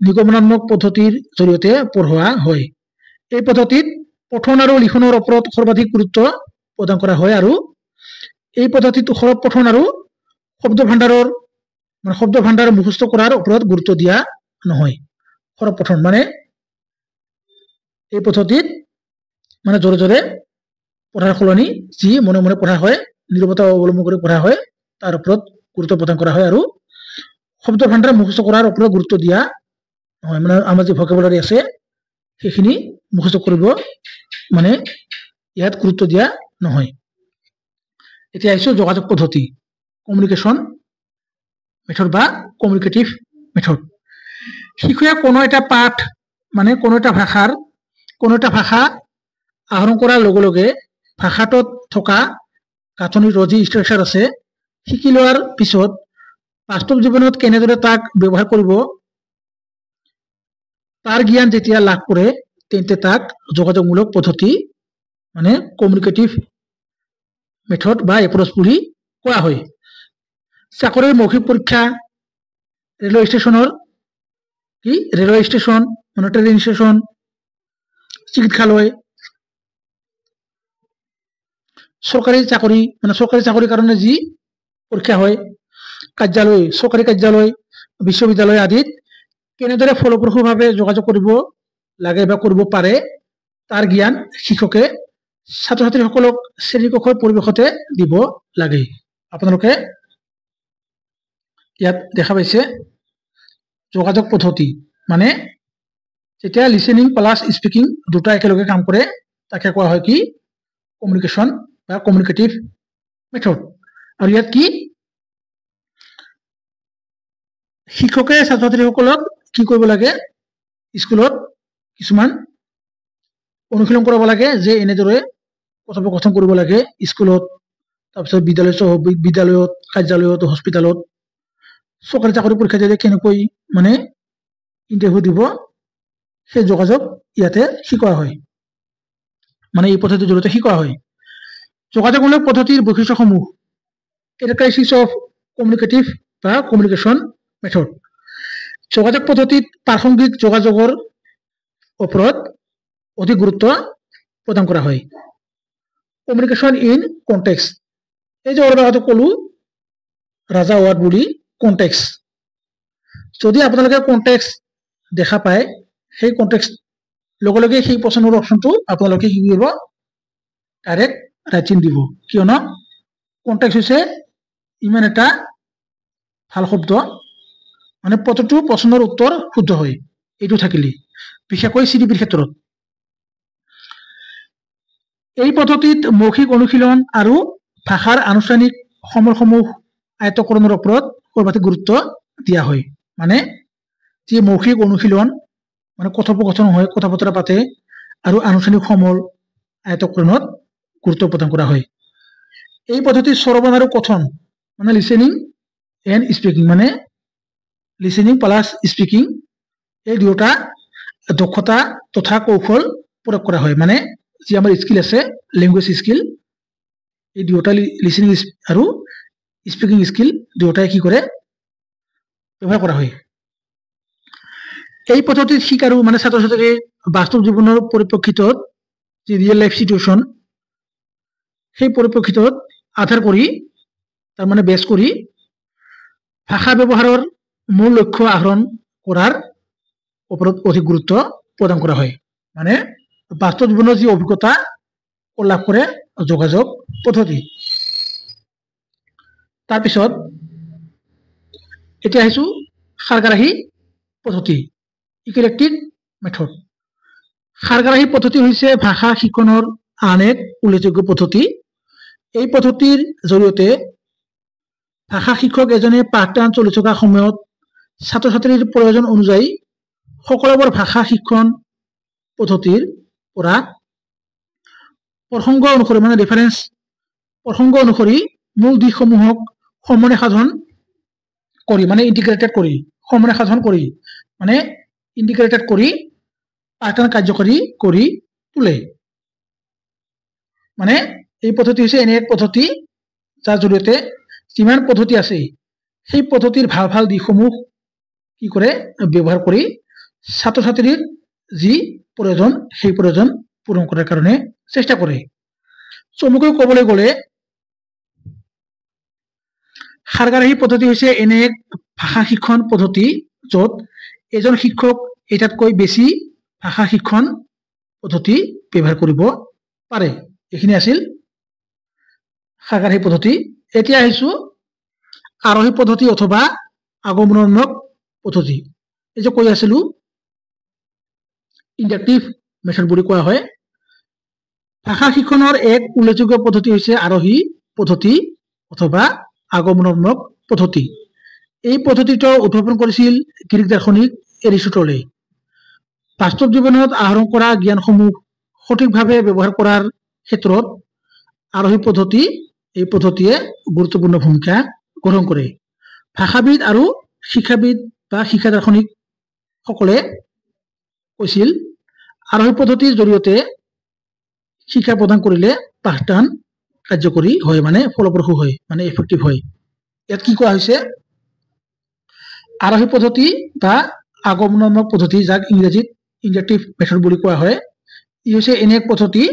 নিগমনাত্মক পদ্ধতিৰ জৰিয়তে পঢ়োৱা হয় এই পদ্ধতিত পঠন আৰু লিখনৰ ওপৰত সৰ্বাধিক গুৰুত্ব প্ৰদান কৰা হয় আৰু এই পদ্ধতিত সৰব পঠন আৰু শব্দ ভাণ্ডাৰৰ মুখস্থ কৰাৰ ওপৰত গুৰুত্ব দিয়া নহয় সৰব পঠন মানে এই পদ্ধতিত মানে জোৰে জোৰে পঢ়াৰ সলনি যি মনে মনে পঢ়া হয় নীৰৱতা অৱলম্বন কৰি পঢ়া হয় তাৰ ওপৰত গুৰুত্ব প্ৰদান কৰা হয় আৰু শব্দ ভাণ্ডাৰ মুখস্থ কৰাৰ ওপৰত গুৰুত্ব দিয়া নহয় মানে আমাৰ যে ভকেবুলাৰী আছে সেইখিনি মুখস্থ কৰিব মানে ইয়াত গুৰুত্ব দিয়া নহয় এতিয়া আহিছো যোগাযোগ পদ্ধতি কমিউনিকেশন মেথড বা কমিউনিকেটিভ মেথড শিশুৱে কোনো এটা পাঠ মানে কোনো এটা ভাষা আহৰণ কৰাৰ লগে লগে ভাষাটোত থকা গাঁথনিৰ যি ষ্ট্ৰাকচাৰ আছে শিকি লোৱাৰ পিছত বাস্তৱ জীৱনত কেনেদৰে তাক ব্যৱহাৰ কৰিব তাৰ জ্ঞান যেতিয়া লাভ কৰে তেন্তে তাক যোগাযোগমূলক পদ্ধতি মানে কমিউনিকেটিভ মেথড বা এপ্ৰোচ বুলি কোৱা হয় চাকৰিৰ মৌখিক পৰীক্ষা ৰেলৱে ষ্টেচন মানে ট্ৰেইন ষ্টেচন চিকিৎসালয় সৰকাৰি চাকৰিৰ কাৰণে যি পৰীক্ষা হয় কাৰ্যালয় সৰকাৰি কাৰ্যালয় বিশ্ববিদ্যালয় আদিত কেনেদৰে ফলপ্ৰসূভাৱে যোগাযোগ কৰিব লাগে বা কৰিব পাৰে তাৰ জ্ঞান শিক্ষকে ছাত্ৰ ছাত্ৰীসকলক শ্ৰেণীকক্ষৰ পৰিৱেশতে দিব লাগে আপোনালোকে ইয়াত দেখা পাইছে যোগাযোগ পদ্ধতি মানে যেতিয়া লিসেনিং প্লাস স্পিকিং দুটা একেলগে কাম কৰে তাকে কোৱা হয় কি কমিউনিকেশন বা কমিউনিকেটিভ মেথড আৰু ইয়াত কি শিক্ষকে ছাত্ৰ ছাত্ৰীসকলক কি কৰিব লাগে স্কুলত কিছুমান অনুশীলন কৰাব লাগে যে এনেদৰে কথোপকথন কৰিব লাগে স্কুলত তাৰপিছত বিদ্যালয়ত কাৰ্যালয়ত হস্পিটালত চৰকাৰী চাকৰি পৰীক্ষা দিলে কেনেকৈ মানে ইণ্টাৰভিউ দিব সেই যোগাযোগ ইয়াতে শিকোৱা হয় মানে এই পদ্ধতিৰ জৰিয়তে শিকোৱা হয় যোগাযোগমূলক পদ্ধতিৰ বৈশিষ্ট্যসমূহ ক্যাৰেক্টাৰিষ্টিক্স অফ কমিউনিকেটিভ বা কমিউনিকেশন মেথড যোগাযোগ পদ্ধতিত প্ৰাসংগিক যোগাযোগৰ ওপৰত অধিক গুৰুত্ব প্ৰদান কৰা হয় কমিউনিকেশন ইন কনটেক্সট এই যে অলপ আগতে কলো ৰাজা ওয়ার্ড বুলি কনটেক্সট যদি আপোনালোকে কনটেক্সট দেখা পায় সেই কনটেক্সট লগে লগে সেই প্ৰশ্নৰ অপশনটো আপোনালোকে কি কৰিব ডাইৰেক্ট ৰাইটিং দিব কিয়নো কনটেক্সট হৈছে ইমান এটা ভাল শব্দ মানে প্ৰতিটো প্ৰশ্নৰ উত্তৰ শুদ্ধ হয় এইটো থাকিলে বিশেষকৈ চিডিপিৰ ক্ষেত্ৰত এই পদ্ধতিত মৌখিক অনুশীলন আৰু ভাষাৰ আনুষ্ঠানিক সমলসমূহ আয়ত্তকৰণৰ ওপৰত সৰ্বাধিক গুৰুত্ব দিয়া হয় মানে যে মৌখিক অনুশীলন মানে কথোপকথন হয় কথা বতৰা পাতে আৰু আনুষ্ঠানিক সমল আয়ত্তকৰণত গুৰুত্ব প্ৰদান কৰা হয় এই পদ্ধতিত শ্ৰৱণ আৰু কথন মানে লিসেনিং এন্ড স্পিকিং মানে লিসেনিং প্লাস স্পিকিং এই দুটা দক্ষতা তথা কৌশল প্ৰয়োগ কৰা হয় মানে যে আমাৰ স্কিল আছে ল্যাঙ্গুৱেজ স্কিল এই দুটা লিসেনিং আৰু স্পিকিং স্কিল দুটাই কি কৰে ব্যৱহাৰ কৰা হয়। এই পদ্ধতিত শিকাৰু মানে ছাত্ৰ ছাত্ৰীৰ বাস্তৱ জীৱনৰ পৰিপ্ৰেক্ষিতত যি ৰিয়েল লাইফ চিটুৱেশ্যন সেই পৰিপ্ৰেক্ষিতত আধাৰ কৰি তাৰ মানে বেছ কৰি ভাষা ব্যৱহাৰৰ মূল লক্ষ্য আহৰণ কৰাৰ ওপৰত অধিক গুৰুত্ব প্ৰদান কৰা হয়। মানে বাস্তৱ জীৱনৰ যি অভিজ্ঞতা লাভ কৰে যোগাযোগ পদ্ধতি। তাৰপিছত এতিয়া আহিছো সাৰগ্ৰাহী পদ্ধতি, ইকুলেক্টিভ মেথড। সাৰগ্ৰাহী পদ্ধতি হৈছে ভাষা শিক্ষণৰ আন এক উল্লেখযোগ্য পদ্ধতি। এই পদ্ধতিৰ জৰিয়তে ভাষা শিক্ষক এজনে পাঠদান চলি থকা সময়ত ছাত্ৰ ছাত্ৰীৰ প্ৰয়োজন অনুযায়ী সকলোবোৰ ভাষা শিক্ষণ পদ্ধতিৰ পৰা প্ৰসংগ অনুসৰি মানে ৰেফাৰেন্স প্ৰসংগ অনুসৰি মূল দিশসমূহক সমন্বয় সাধন কৰি মানে ইন্টিগ্ৰেটেড কৰি সমন্বয় সাধন কৰি মানে ইন্টিগ্ৰেটেড কৰি পাঠদান কাৰ্যকৰী কৰি তোলে। মানে এই পদ্ধতি হৈছে এনে এক পদ্ধতি যাৰ জৰিয়তে যিমান পদ্ধতি আছে সেই পদ্ধতিৰ ভাল ভাল দিশসমূহ কি কৰে ব্যৱহাৰ কৰি ছাত্ৰ ছাত্ৰীৰ যি প্ৰয়োজন সেই প্ৰয়োজন পূৰণ কৰাৰ কাৰণে চেষ্টা কৰে। চমুকৈ ক'বলৈ গ'লে সাৰগ্ৰাহী পদ্ধতি হৈছে এনে এক ভাষা শিক্ষণ পদ্ধতি য'ত এজন শিক্ষক এটাতকৈ বেছি ভাষা শিক্ষণ পদ্ধতি ব্যৱহাৰ কৰিব পাৰে। এইখিনি আছিল সাৰগ্ৰাহী পদ্ধতি। এতিয়া আহিছো আৰোহী পদ্ধতি অথবা আগমনাত্মক পদ্ধতি। এই যে কৈ আছিলো ইন্ডাকটিভ মেথড বুলি কোৱা হয়। ভাষা শিক্ষণৰ এক উল্লেখযোগ্য পদ্ধতি হৈছে আৰোহী পদ্ধতি অথবা আগমনাত্মক পদ্ধতি। এই পদ্ধতিটো উদ্ভাৱন কৰিছিল গ্ৰীক দাৰ্শনিক এৰিষ্টটলে। বাস্তৱ জীৱনত আহৰণ কৰা জ্ঞানসমূহ সঠিকভাৱে ব্যৱহাৰ কৰাৰ ক্ষেত্ৰত আৰোহী পদ্ধতি এই পদ্ধতিয়ে গুৰুত্বপূৰ্ণ ভূমিকা গ্ৰহণ কৰে। ভাষাবিদ আৰু শিক্ষাবিদ বা শিক্ষা দাৰ্শনিক সকলে কৈছিল আৰোহী পদ্ধতিৰ জৰিয়তে শিক্ষা প্ৰদান কৰিলে পাঠদান কাৰ্যকৰী হয় মানে ফলপ্ৰসূ হয় মানে এফেক্টিভ হয়। ইয়াত কি কোৱা হৈছে আৰোহী পদ্ধতি বা আগমনাত্মক পদ্ধতি যাক ইংৰাজীত ইন্ডাকটিভ মেথড বুলি কোৱা হয়। ই হৈছে এনে এক পদ্ধতি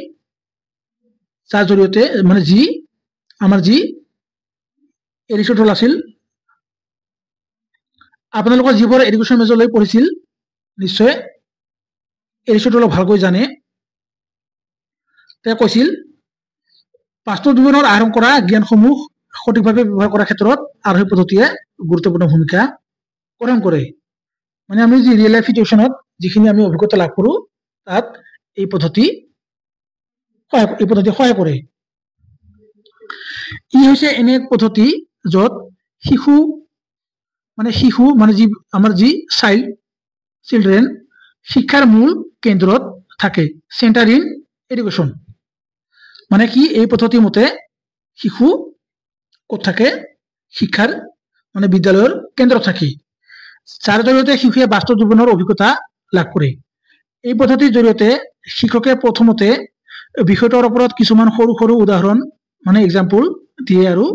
যাৰ জৰিয়তে মানে যি আমাৰ যি এৰিষ্টটল আছিল, আপোনালোকৰ যিবোৰ এডুকেশ্যন মেজৰলৈ পঢ়িছিল নিশ্চয় এৰিষ্টটলক ভালকৈ জানে। তেওঁ কৈছিল বাস্তৱ জীৱনত আহৰণ কৰা জ্ঞানসমূহ সঠিকভাৱে ব্যৱহাৰ কৰাৰ ক্ষেত্ৰত আৰোহী পদ্ধতিয়ে গুৰুত্বপূৰ্ণ ভূমিকা গ্ৰহণ কৰে। মানে আমি যি ৰিয়েল লাইফ চিটুৱেশ্যনত যিখিনি আমি অভিজ্ঞতা লাভ কৰো তাত এই পদ্ধতি সহায় কৰে। ই হৈছে এনে এক পদ্ধতি য'ত শিশু মানে যি আমাৰ যি চিলড্ৰেন শিক্ষাৰ মূল কেন্দ্ৰত থাকে, চেণ্টাৰ ইন এডুকেশ্যন। মানে কি এই পদ্ধতি মতে শিশু ক'ত থাকে শিক্ষাৰ মানে বিদ্যালয়ৰ কেন্দ্ৰত থাকে, যাৰ জৰিয়তে শিশুৱে বাস্তৱ জীৱনৰ অভিজ্ঞতা লাভ কৰে। এই পদ্ধতিৰ জৰিয়তে শিক্ষকে প্ৰথমতে বিষয়টোৰ ওপৰত কিছুমান সৰু সৰু উদাহৰণ মানে এক্সাম্পল দিয়ে আৰু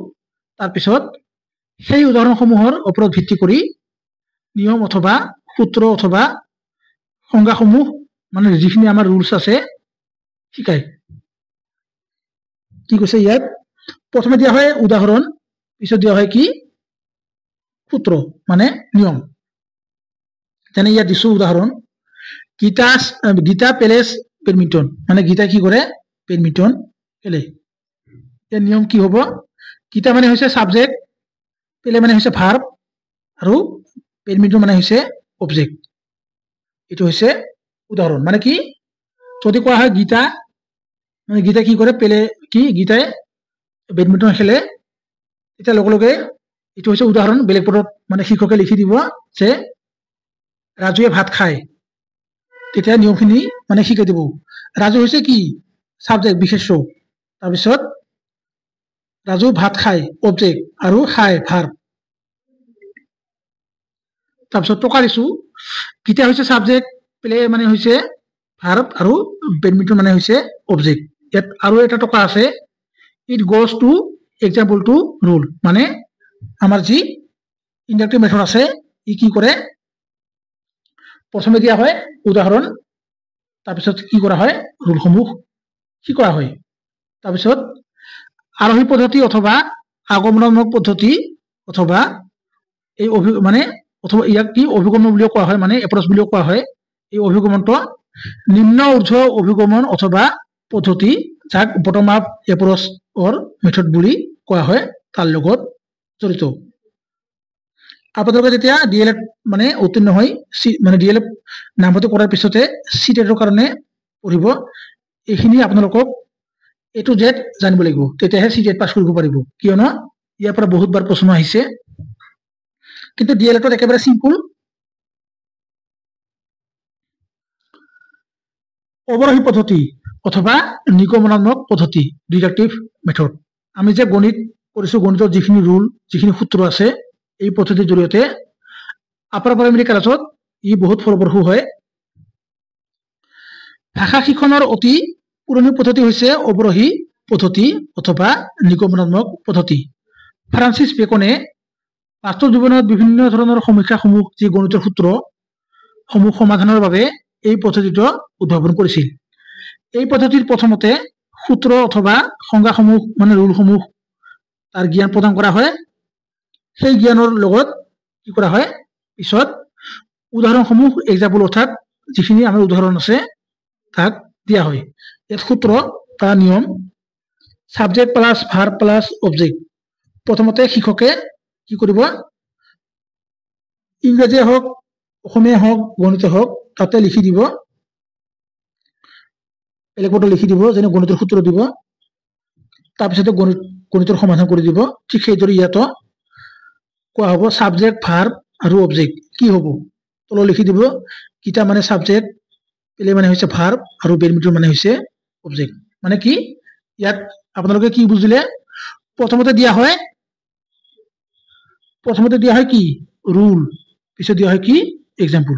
তাৰপিছত সেই উদাহৰণসমূহৰ ওপৰত ভিত্তি কৰি নিয়ম অথবা সূত্ৰ অথবা সংজ্ঞাসমূহ মানে যিখিনি আমাৰ ৰুলছ আছে শিকায়। কি কৈছে ইয়াত প্ৰথমে দিয়া হয় উদাহৰণ, পিছত দিয়া হয় কি সূত্ৰ মানে নিয়ম। যেনে ইয়াত দিছো উদাহৰণ গীতা প্লেজ বেডমিণ্টন, মানে গীতা কি কৰে বেডমিণ্টন খেলে। ইয়াৰ নিয়ম কি হ'ব গীতা মানে হৈছে ছাবজেক্ট, প্লে মানে হৈছে ভাৰ্ব আৰু বেডমিণ্টন মানে হৈছে অবজেক্ট। এইটো হৈছে উদাহৰণ। মানে কি যদি কোৱা হয় গীতা মানে গীতা কি কৰে প্লে কি গীতাই বেডমিণ্টন খেলে, তেতিয়া লগে লগে এইটো হৈছে উদাহৰণ। বেলেগ পদত মানে শিক্ষকে লিখি দিব যে ৰাজুৱে ভাত খায়, তেতিয়া নিয়মখিনি মানে শিকাই দিব। ৰাজু হৈছে কি ছাবজেক্ট বিশেষ্য, তাৰপিছত ৰাজু ভাত খায় অবজেক্ট আৰু খায় ভাৰ্ব। তাৰপিছত টকা দিছো গীতা হৈছে ছাবজেক্ট, প্লে মানে হৈছে ভাৰ্ব আৰু বেডমিণ্টন মানে হৈছে অবজেক্ট। ইয়াত আৰু এটা টকা আছে it goes to example to rule, মানে আমাৰ যি ইন্ডাকটিভ মেথড আছে ই কি কৰে প্ৰথমে দিয়া হয় উদাহৰণ তাৰপিছত কি কৰা হয় ৰুলসমূহ কি কৰা হয় তাৰপিছত আৰোহী পদ্ধতি অথবা আগমনাত্মক পদ্ধতি অথবা এই মানে অথবা ইয়াক কি অভিগমন বুলিও কোৱা হয় মানে এপ্ৰচ বুলিও কোৱা হয় এই অভিগমনটো নিম্ন ঊৰ্ধ্ব অভিগমন অথবা পদ্ধতি যাক বটম আপ এপ্ৰচ অৰ মেথড বুলি কোৱা হয় তাৰ লগত জড়িত আপোনালোকে যেতিয়া ডিএলএড মানে উত্তীৰ্ণ হৈ মানে ডিএলএড নামভৰ্তি কৰাৰ পিছতে সিটেটৰ কাৰণে পঢ়িব এইখিনি আপোনালোকক এ টু জেড জানিব লাগিব তেতিয়াহে সিটেট পাছ কৰিব পাৰিব কিয়নো ইয়াৰ পৰা বহুতবাৰ প্ৰশ্ন আহিছে কিন্তু ডিএলএডত একেবাৰে সিম্পল অৱৰোহী পদ্ধতি অথবা নিগমনাত্মক পদ্ধতি ডিডাক্টিভ মেথড আমি যে গণিত কৰিছো গণিতৰ যিখিনি ৰুল যিখিনি সূত্ৰ আছে এই পদ্ধতিৰ জৰিয়তে আপাৰ প্ৰাইমেৰী ক্লাছত ই বহুত ফলপ্ৰসূ হয় ভাষা শিক্ষণৰ অতি পুৰণি পদ্ধতি হৈছে অৱৰোহী পদ্ধতি অথবা নিগমনাত্মক পদ্ধতি ফ্ৰান্সিছ বেকনে বাস্তৱ জীৱনত বিভিন্ন ধৰণৰ সমস্যাসমূহ যি গণিতৰ সূত্ৰ সমূহ সমাধানৰ বাবে এই পদ্ধতিটো উদ্ভাৱন কৰিছিল এই পদ্ধতিৰ প্ৰথমতে সূত্ৰ অথবা সংজ্ঞাসমূহ মানে ৰুলসমূহ তাৰ জ্ঞান প্ৰদান কৰা হয় সেই জ্ঞানৰ লগত কি কৰা হয় পিছত উদাহৰণসমূহ এক্সাম্পল অৰ্থাৎ যিখিনি আমাৰ উদাহৰণ আছে তাক দিয়া হয় ইয়াত সূত্ৰ বা নিয়ম subject plus verb plus object প্ৰথমতে শিক্ষকে কি কৰিব ইংৰাজী হোক অসমীয়া হোক গণিত হোক তাতে লিখি দিব বেলেগতো লিখি দিব যেনে গণিতৰ সূত্ৰ দিব তাৰপিছতে গণিতৰ সমাধান কৰি দিব ঠিক সেইদৰে ইয়াতো কোৱা হ'ব সাবজেক্ট ভাৰ্ব আৰু অবজেক্ট কি হ'ব তলত লিখি দিব কিটা মানে সাবজেক্ট পেলে মানে হৈছে ভার্ব আৰু বেৰমিটৰ মানে হৈছে অবজেক্ট মানে কি ইয়াত আপোনালোকে কি বুজিলে প্ৰথমতে দিয়া হয় কি ৰুল পিছত দিয়া হয় কি এক্সাম্পল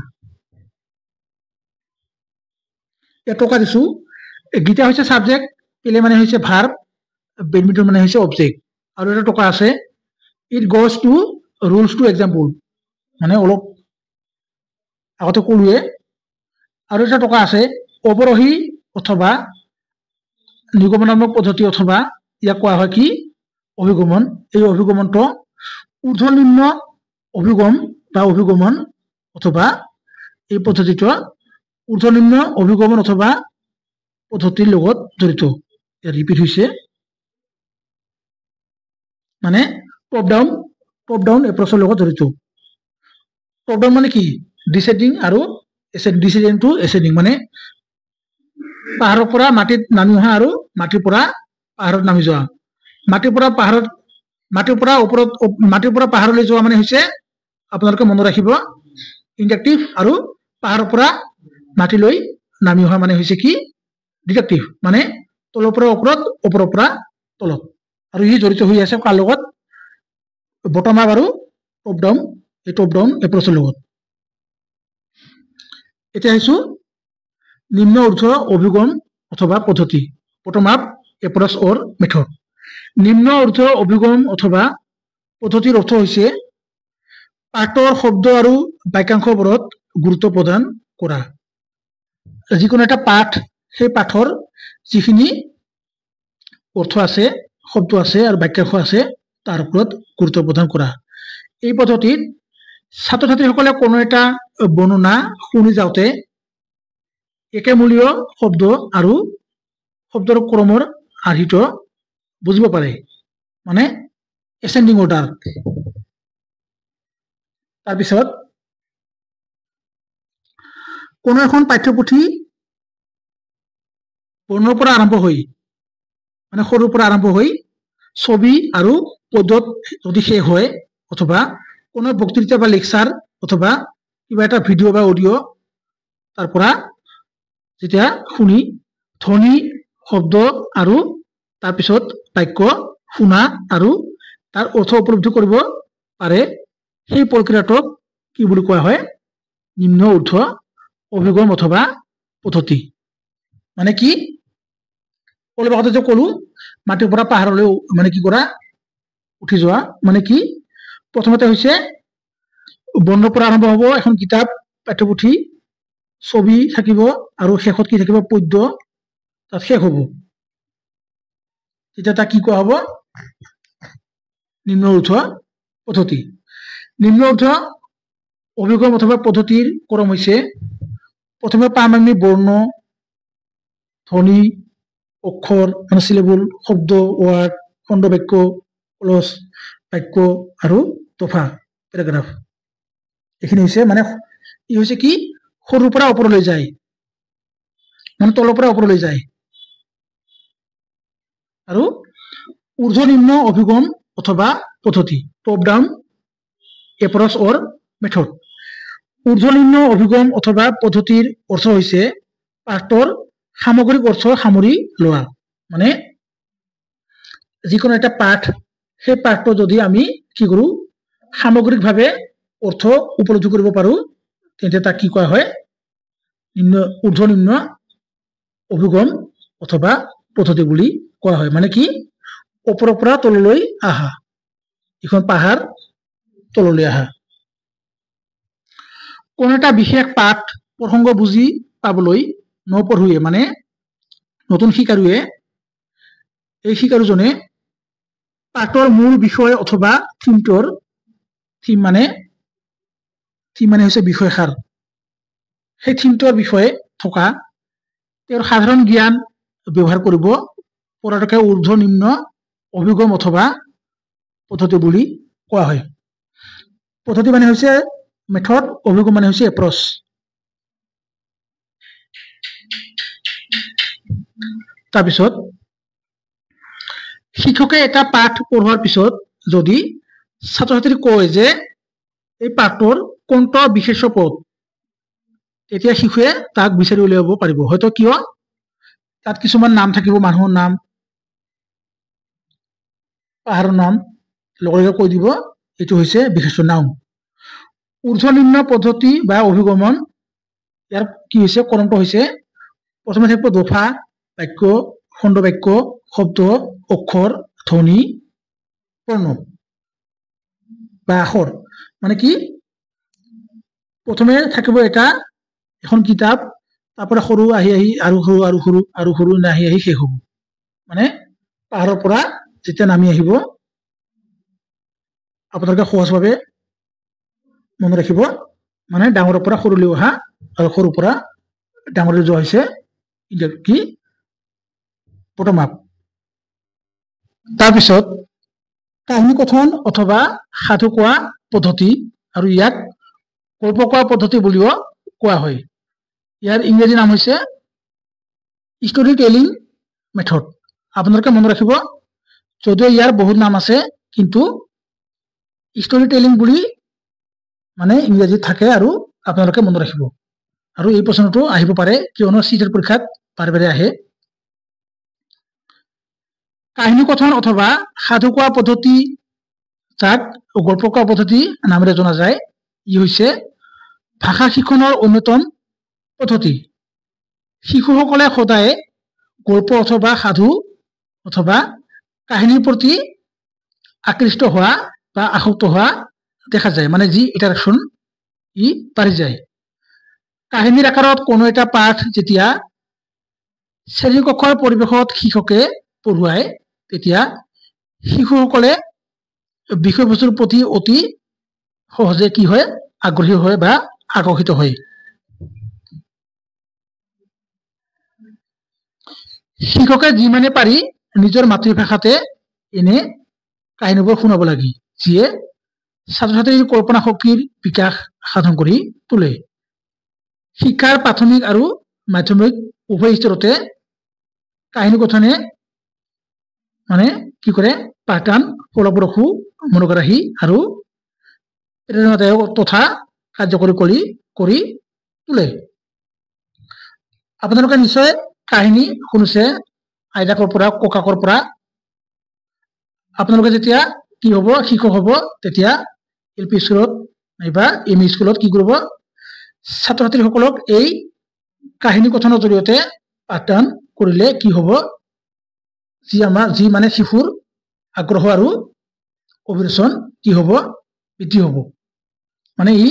ইয়াত টকা দিছো গীতা হৈছে সাবজেক্ট পেলে মানে হৈছে ভার্ব বেডমিন্টন মানে হৈছে অবজেক্ট আৰু এটা টকা আছে it goes to rules to example মানে অলপ আগতে কলোৱে আৰু এটা টকা আছে অৱৰোহী অথবা নিগমনাত্মক পদ্ধতি অথবা ইয়াক কোৱা হয় কি অভিগমন এই অভিগমনটো ঊৰ্ধ্ব নিম্ন অভিগম বা অভিগমন অথবা এই পদ্ধতিটো ঊৰ্ধ্ব নিম্ন অভিগমন অথবা পদ্ধতিৰ লগত জড়িত ৰিপিট হৈছে মানে টপ ডাউন এপ্ৰচৰ লগত জড়িত টপ ডাউন মানে কি ডিসেন্ডিং আৰু ডিসেন্ডিং টু এসেন্ডিং মানে পাহাৰৰ পৰা মাটিত নামি অহা আৰু মাটিৰ পৰা পাহাৰত নামি যোৱা মাটিৰ পৰা ওপৰত মাটিৰ পৰা পাহাৰলৈ যোৱা মানে হৈছে আপোনালোকে মনত ৰাখিব ইনডাক্টিভ আৰু পাহাৰৰ পৰা মাটিলৈ নামি অহা মানে হৈছে কি ডিডাক্টিভ মানে তলৰ পৰা ওপৰত ওপৰৰ পৰা তলত আৰু ই জড়িত হৈ আছে কাৰ লগত বটম আপ আৰু টপ ডাউন এপ্ৰচৰ লগত এতিয়া আহিছো নিম্ন ঊৰ্ধ্ব অভিগম অথবা পদ্ধতি বটম আপ এপ্ৰচ অৰ মেথড নিম্ন ঊৰ্ধ্ব অভিগম অথবা পদ্ধতিৰ অৰ্থ হৈছে পাঠৰ শব্দ আৰু বাক্যাংশবোৰত গুৰুত্ব প্ৰদান কৰা যিকোনো এটা পাঠ সেই পাঠৰ যিখিনি অৰ্থ আছে শব্দ আছে আৰু বাক্যাংশ আছে তাৰ ওপৰত গুৰুত্ব প্ৰদান কৰা এই পদ্ধতিত ছাত্ৰ ছাত্ৰীসকলে কোনো এটা বৰ্ণনা শুনি যাওঁতে একেমূলীয় শব্দ আৰু শব্দৰ ক্ৰমৰ আৰ্হিত বুজিব পাৰে মানে এসেন্ডিং অৰ্ডাৰ তাৰপিছত কোনো এখন পাঠ্যপুথি বৰ্ণৰ পৰা আৰম্ভ হৈ মানে সৰুৰ পৰা আৰম্ভ হৈ ছবি আৰু পদত যদি শেষ হয় অথবা কোনো বক্তৃতা বা লেকচাৰ অথবা কিবা এটা ভিডিঅ' বা অডিঅ' তাৰ পৰা যেতিয়া শুনি ধ্বনি শব্দ আৰু তাৰপিছত বাক্য শুনা আৰু তাৰ অৰ্থ উপলব্ধি কৰিব পাৰে সেই প্ৰক্ৰিয়াটোক কি বুলি কোৱা হয় নিম্ন ঊৰ্ধ্ব অভিগম অথবা পদ্ধতি মানে কি অলপ আগতে যে কলো মাটিৰ পৰা পাহাৰলৈ মানে কি কৰা উঠি যোৱা মানে কি প্ৰথমতে হৈছে বৰ্ণৰ পৰা আৰম্ভ হ'ব এখন কিতাপ পাঠ্যপুথি ছবি থাকিব আৰু শেষত কি থাকিব পদ্য তাত শেষ হ'ব তেতিয়া তাক কি কোৱা হ'ব নিম্ন ঊৰ্ধ্ব পদ্ধতি নিম্ন ঊৰ্ধ্ব অভিগম অথবা পদ্ধতিৰ ক্ৰম হৈছে প্ৰথমে পাম আমি বৰ্ণ ধ্বনি অক্ষৰ মানে সিলেবল শব্দ ওয়াৰ্ড খণ্ড বাক্য ক্লজ বাক্য আৰু দফা প্যাৰাগ্ৰাফ এইখিনি হৈছে মানে ই হৈছে কি সৰুৰ পৰা ওপৰলৈ যায় মানে তলৰ পৰা ওপৰলৈ যায় আৰু ঊৰ্ধ্ব নিম্ন অভিগম অথবা পদ্ধতি টপ ডাউন এপ্ৰচ অৰ মেথড ঊৰ্ধ্ব নিম্ন অভিগম অথবা পদ্ধতিৰ অৰ্থ হৈছে পাঠৰ সামগ্ৰিক অৰ্থ সামৰি লোৱা মানে যিকোনো এটা পাঠ সেই পাঠটো যদি আমি কি কৰো সামগ্ৰিকভাৱে অৰ্থ উপলব্ধি কৰিব পাৰো তেন্তে তাক কি কোৱা হয় নিম্ন ঊৰ্ধ্ব নিম্ন অভিগম অথবা পদ্ধতি বুলি কোৱা হয় মানে কি ওপৰৰ পৰা তললৈ আহা এখন পাহাৰ তললৈ আহা কোন এটা বিশেষ পাঠ প্ৰসংগ বুজি পাবলৈ নপঢ়ুৱে মানে নতুন শিকাৰুৱে এই শিকাৰুজনে পাঠৰ মূল বিষয় অথবা থিমটোৰ থিম মানে হৈছে বিষয়সাৰ সেই থিমটোৰ বিষয়ে থকা তেওঁৰ সাধাৰণ জ্ঞান ব্যৱহাৰ কৰিব পৰাটোকে ঊৰ্ধ্ব নিম্ন অভিগম অথবা পদ্ধতি বুলি কোৱা হয় পদ্ধতি মানে হৈছে মেথড অভিগম মানে হৈছে এপ্ৰচ তাৰপিছত শিক্ষকে এটা পাঠ পঢ়োৱাৰ পিছত যদি ছাত্ৰ ছাত্ৰীক কয় যে এই পাঠৰ কোনটো বিশেষ পদ তেতিয়া শিশুৱে তাক বিচাৰি উলিয়াব পাৰিব হয়তো কিয় তাত কিছুমান নাম থাকিব মানুহৰ নাম পাহাৰৰ নাম লগে কৈ দিব এইটো হৈছে বিশেষ নাম ঊৰ্ধ্ব নিম্ন পদ্ধতি বা অভিগমন ইয়াৰ কি হৈছে ক্ৰমটো হৈছে প্ৰথমে থাকিব দফা বাক্য খণ্ড বাক্য শব্দ অক্ষৰ ধ্বনি বৰ্ণ বা আখৰ মানে কি প্ৰথমে থাকিব এটা এখন কিতাপ তাৰপৰা সৰু আহি আহি আৰু সৰু আৰু সৰু আৰু সৰু আহি আহি শেষ হ'ব মানে পাহাৰৰ পৰা যেতিয়া নামি আহিব আপোনালোকে সহজভাৱে মনত ৰাখিব মানে ডাঙৰৰ পৰা সৰুলৈ অহা আৰু সৰুৰ পৰা ডাঙৰলৈ যোৱা হৈছে কি বটম আপ তাৰপিছত কাহিনী কথন অথবা সাধু কোৱা পদ্ধতি আৰু ইয়াক গল্প কোৱা পদ্ধতি বুলিও কোৱা হয় ইয়াৰ ইংৰাজী নাম হৈছে ষ্টৰী টেলিং মেথড আপোনালোকে মনত ৰাখিব যদিও ইয়াৰ বহুত নাম আছে কিন্তু ষ্টৰী টেলিং বুলি মানে ইংৰাজীত থাকে আৰু আপোনালোকে মনত ৰাখিব আৰু এই প্ৰশ্নটো আহিব পাৰে কিয়নো চিটেৰ পৰীক্ষাত বাৰে বাৰে আহে কাহিনী কথন অথবা সাধু কোৱা পদ্ধতি যাক গল্প কোৱা পদ্ধতি নামেৰে জনা যায় ই হৈছে ভাষা শিক্ষণৰ অন্যতম পদ্ধতি শিশুসকলে সদায় গল্প অথবা সাধু অথবা কাহিনীৰ প্ৰতি আকৃষ্ট হোৱা বা আসক্ত হোৱা দেখা যায় মানে যি ইন্টাৰেকশন ই বাঢ়ি যায় কাহিনীৰ আকাৰত কোনো এটা পাঠ যেতিয়া শ্ৰেণীকক্ষৰ পৰিৱেশত শিক্ষকে পঢ়ুৱায় তেতিয়া শিশুসকলে বিষয়বস্তুৰ প্ৰতি অতি সহজে কি হয় আগ্ৰহী হয় বা আকৰ্ষিত হয় শিক্ষকে যিমানে পাৰি নিজৰ মাতৃভাষাতে এনে কাহিনীবোৰ শুনাব লাগে যিয়ে ছাত্ৰ ছাত্ৰীৰ কল্পনা শক্তিৰ বিকাশ সাধন কৰি তোলে শিক্ষাৰ প্ৰাথমিক আৰু মাধ্যমিক উভয় স্তৰতে কাহিনী কথনে মানে কি কৰে পাঠদান ফলপ্ৰসূ মনোগ্ৰাহী আৰু প্ৰেৰণাদায়ক তথা কাৰ্যকৰী কৰি তোলে আপোনালোকে নিশ্চয় কাহিনী শুনিছে আইতাকৰ পৰা ককাকৰ পৰা আপোনালোকে যেতিয়া কি হ'ব শিক্ষক হ'ব তেতিয়া এলপি স্কুলত নাইবা এমই স্কুলত কি কৰিব ছাত্ৰ ছাত্ৰীসকলক এই কাহিনী কথনৰ জৰিয়তে পাঠদান কৰিলে কি হ'ব যি মানে শিশুৰ আগ্ৰহ আৰু অভিৰুচন কি হ'ব বৃদ্ধি হ'ব মানে ই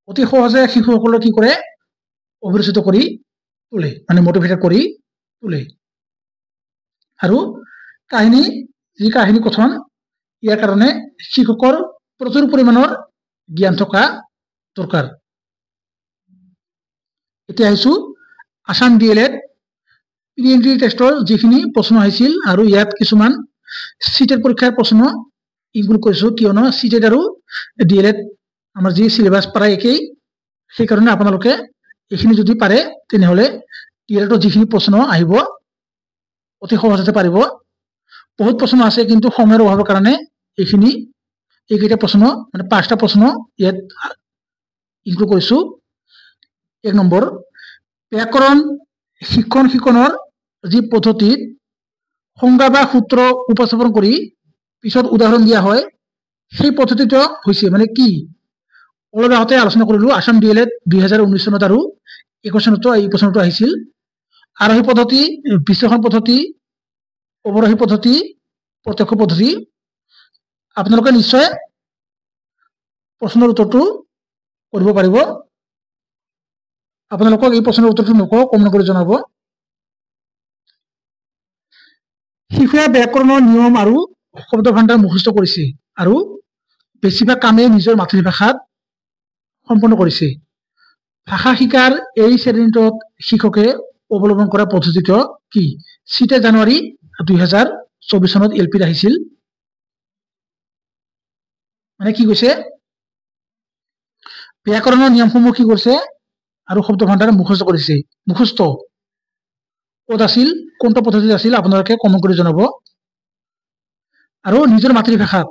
অতি সহজে শিশুসকলক কি কৰে অভিৰুচিত কৰি তোলে মানে মোটিভেটেড কৰি তোলে আৰু কাহিনী যি কাহিনী কথন ইয়াৰ কাৰণে শিক্ষকৰ প্ৰচুৰ পৰিমাণৰ জ্ঞান থকা দৰকাৰ এতিয়া আহিছো আসাম ডিএলএড প্ৰি এন্ট্ৰি টেষ্টৰ যিখিনি প্ৰশ্ন আহিছিল আৰু ইয়াত কিছুমান সিটেট পৰীক্ষাৰ প্ৰশ্ন ইনক্লুড কৰিছো কিয়নো সিটেট আৰু ডিএলএড আমাৰ যি সিলেবাস প্ৰায় একেই সেই কাৰণে আপোনালোকে এইখিনি যদি পাৰে তেনেহলে ডিএলএডৰ যিখিনি প্ৰশ্ন আহিব অতি সহজতে পাৰিব বহুত প্ৰশ্ন আছে কিন্তু সময়ৰ অভাৱৰ কাৰণে এইকেইটা প্ৰশ্ন মানে 5টা প্ৰশ্ন ইয়াত ইনক্লুড কৰিছো 1 নম্বৰ ব্যাকৰণ শিক্ষণৰ যি পদ্ধতিত সংজ্ঞা বা সূত্ৰ উপস্থাপন কৰি পিছত উদাহৰণ দিয়া হয় সেই পদ্ধতিটো হৈছে মানে কি অলপ আগতে আলোচনা কৰিলো আসাম ডিএলএড 2019 চনত আৰু 21 চনত এই প্ৰশ্নটো আহিছিল আৰোহী পদ্ধতি বিশ্লেষণ পদ্ধতি অৱৰোহী পদ্ধতি প্ৰত্যক্ষ পদ্ধতি আপোনালোকে নিশ্চয় প্ৰশ্নৰ উত্তৰটো কৰিব পাৰিব আপোনালোকক এই প্ৰশ্নৰ উত্তৰটো নকওঁ কমেন্ট কৰি জনাব শিশুৱে ব্যাকৰণৰ নিয়ম আৰু শব্দ ভাণ্ডাৰ মুখস্থ কৰিছে আৰু বেছিভাগ কামে নিজৰ মাতৃভাষাত সম্পন্ন কৰিছে ভাষা শিকাৰ এই শ্ৰেণীটোত শিক্ষকে অৱলম্বন কৰা পদ্ধতিটো কি 7 জানুৱাৰী 2024 চনত এলপিত আহিছিল মানে কি কৈছে ব্যাকৰণৰ নিয়মসমূহ কি কৰিছে আৰু শব্দ ভাণ্ডাৰ মুখস্থ কৰিছে মুখস্থ ক'ত আছিল কোনটো পদ্ধতিত আছিল আপোনালোকে কমেন্ট কৰি জনাব আৰু নিজৰ মাতৃভাষাত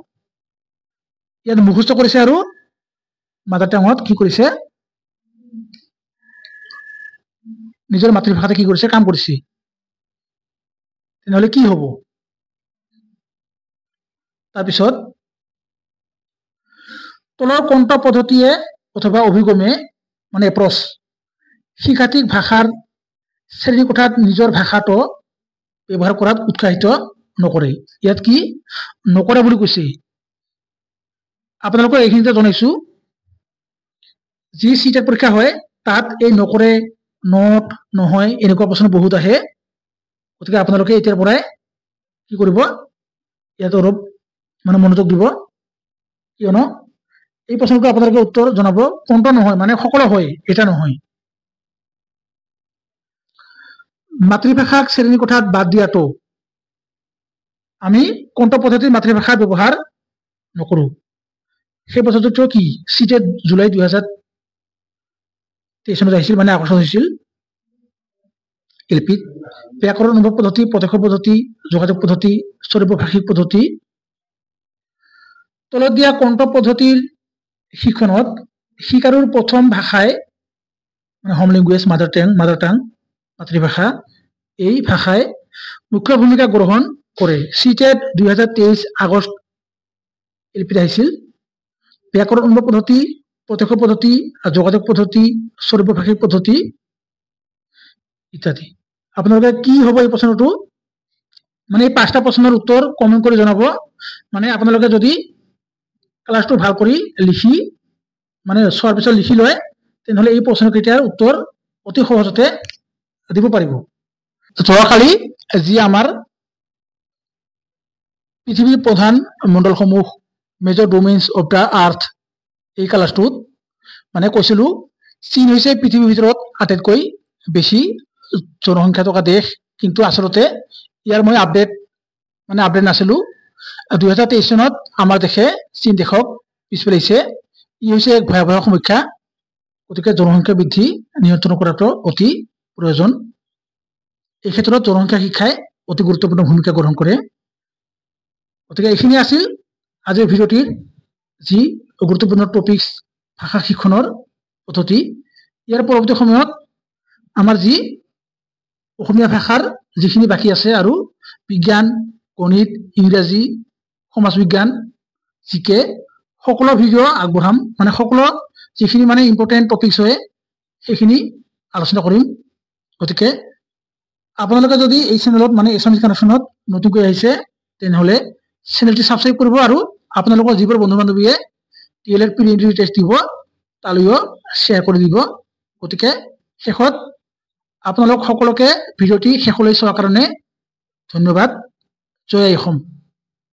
ইয়াত মুখস্থ কৰিছে আৰু মাদাৰ টাঙত কি কৰিছে নিজৰ মাতৃভাষাতে কি কৰিছে কাম কৰিছে তেনেহলে কি হ'ব তাৰপিছত তলৰ কোনটো পদ্ধতিয়ে অথবা অভিগমে মানে এপ্ৰচ শিক্ষাৰ্থীক ভাষাৰ শ্ৰেণীকোঠাত নিজৰ ভাষাটো ব্যৱহাৰ কৰাত উৎসাহিত নকৰে ইয়াত কি নকৰে বুলি কৈছে আপোনালোকক এইখিনিতে জনাইছো যি সিটেট পৰীক্ষা হয় তাত এই নকৰে নট নহয় এনেকুৱা প্ৰশ্ন বহুত আহে গতিকে আপোনালোকে এতিয়াৰ পৰাই কি কৰিব ইয়াত অলপ মানে মনোযোগ দিব কিয়নো এই প্ৰশ্নটো আপোনালোকে উত্তৰ জনাব কোনটো নহয় মানে সকলো হয় এটা নহয় মাতৃভাষাক শ্ৰেণীকোঠাত বাদ দিয়াটো আমি কোনটো পদ্ধতিত মাতৃভাষা ব্যৱহাৰ নকৰো সেই পদ্ধতিটো কি সিটেট জুলাই 2023 চনত আহিছিল মানে আগষ্ট হৈছিল এলপিত ব্যাকৰণ অনুভৱ পদ্ধতি প্ৰত্যক্ষ পদ্ধতি যোগাযোগ পদ্ধতি সৰ্বভাষিক পদ্ধতি তলত দিয়া কোনটো পদ্ধতিৰ শিক্ষণত শিকাৰুৰ প্ৰথম ভাষায় মানে হোম ল্যাঙ্গুয়েজ মাদাৰ টাং মাতৃভাষা এই ভাষায় মুখ্য ভূমিকা গ্ৰহণ কৰে সিটেট 2023 আগষ্ট এলপিত আহিছিল ব্যাকৰণ অনুভৱ পদ্ধতি প্ৰত্যক্ষ পদ্ধতি যোগাযোগ পদ্ধতি সৰ্বভাষিক পদ্ধতি ইত্যাদি আপোনালোকে কি হ'ব এই প্ৰশ্নটো মানে এই 5টা প্ৰশ্নৰ উত্তৰ কমেন্ট কৰি জনাব মানে আপোনালোকে যদি ক্লাসটো ভাল কৰি লিখি মানে চোৱাৰ পিছত লিখি লয় তেনেহলে এই প্ৰশ্নকেইটাৰ উত্তৰ অতি সহজতে দিব পাৰিব যোৱাকালি যি আমাৰ পৃথিৱীৰ প্ৰধান মণ্ডলসমূহ মেজৰ ডোমেইনছ অফ দা আৰ্থ এই ক্লাসটোত মানে কৈছিলো চীন হৈছে পৃথিৱীৰ ভিতৰত আটাইতকৈ বেছি জনসংখ্যা থকা দেশ কিন্তু আচলতে ইয়াৰ মই আপডেট নাছিলো 2023 চনত আমাৰ দেশে চীন দেশক পিছ পেলাইছে ই হৈছে এক ভয়াবহ সমস্যা গতিকে জনসংখ্যা বৃদ্ধি নিয়ন্ত্ৰণ কৰাটো অতি প্ৰয়োজন এই ক্ষেত্ৰত জনসংখ্যা শিক্ষাই অতি গুৰুত্বপূৰ্ণ ভূমিকা গ্ৰহণ কৰে গতিকে এইখিনি আছিল আজিৰ ভিডিঅ'টিৰ যি গুৰুত্বপূৰ্ণ টপিকস ভাষা শিক্ষণৰ পদ্ধতি ইয়াৰ পৰৱৰ্তী সময়ত আমাৰ যি অসমীয়া ভাষাৰ যিখিনি বাকি আছে আৰু বিজ্ঞান গণিত ইংৰাজী সমাজ বিজ্ঞান জিকে সকলো ভিডিঅ আগবঢ়াম মানে সকলো যিখিনি মানে ইম্পৰ্টেন্ট টপিকস হয় সেইখিনি আলোচনা কৰিম গতিকে আপোনালোকে যদি এই চেনেলত মানে এছামিজ কানেকশ্যনত নতুনকৈ আহিছে তেনেহলে চেনেলটি সাবস্ক্ৰাইব কৰিব আৰু আপোনালোকৰ যিবোৰ বন্ধু বান্ধৱীয়ে ডিএলএড প্ৰি এন্ট্ৰি টেষ্ট দিব তালৈও শ্বেয়াৰ কৰি দিব গতিকে শেষত আপোনালোক সকলোকে ভিডিঅ'টি শেষলৈ চোৱাৰ কাৰণে ধন্যবাদ জয় অসম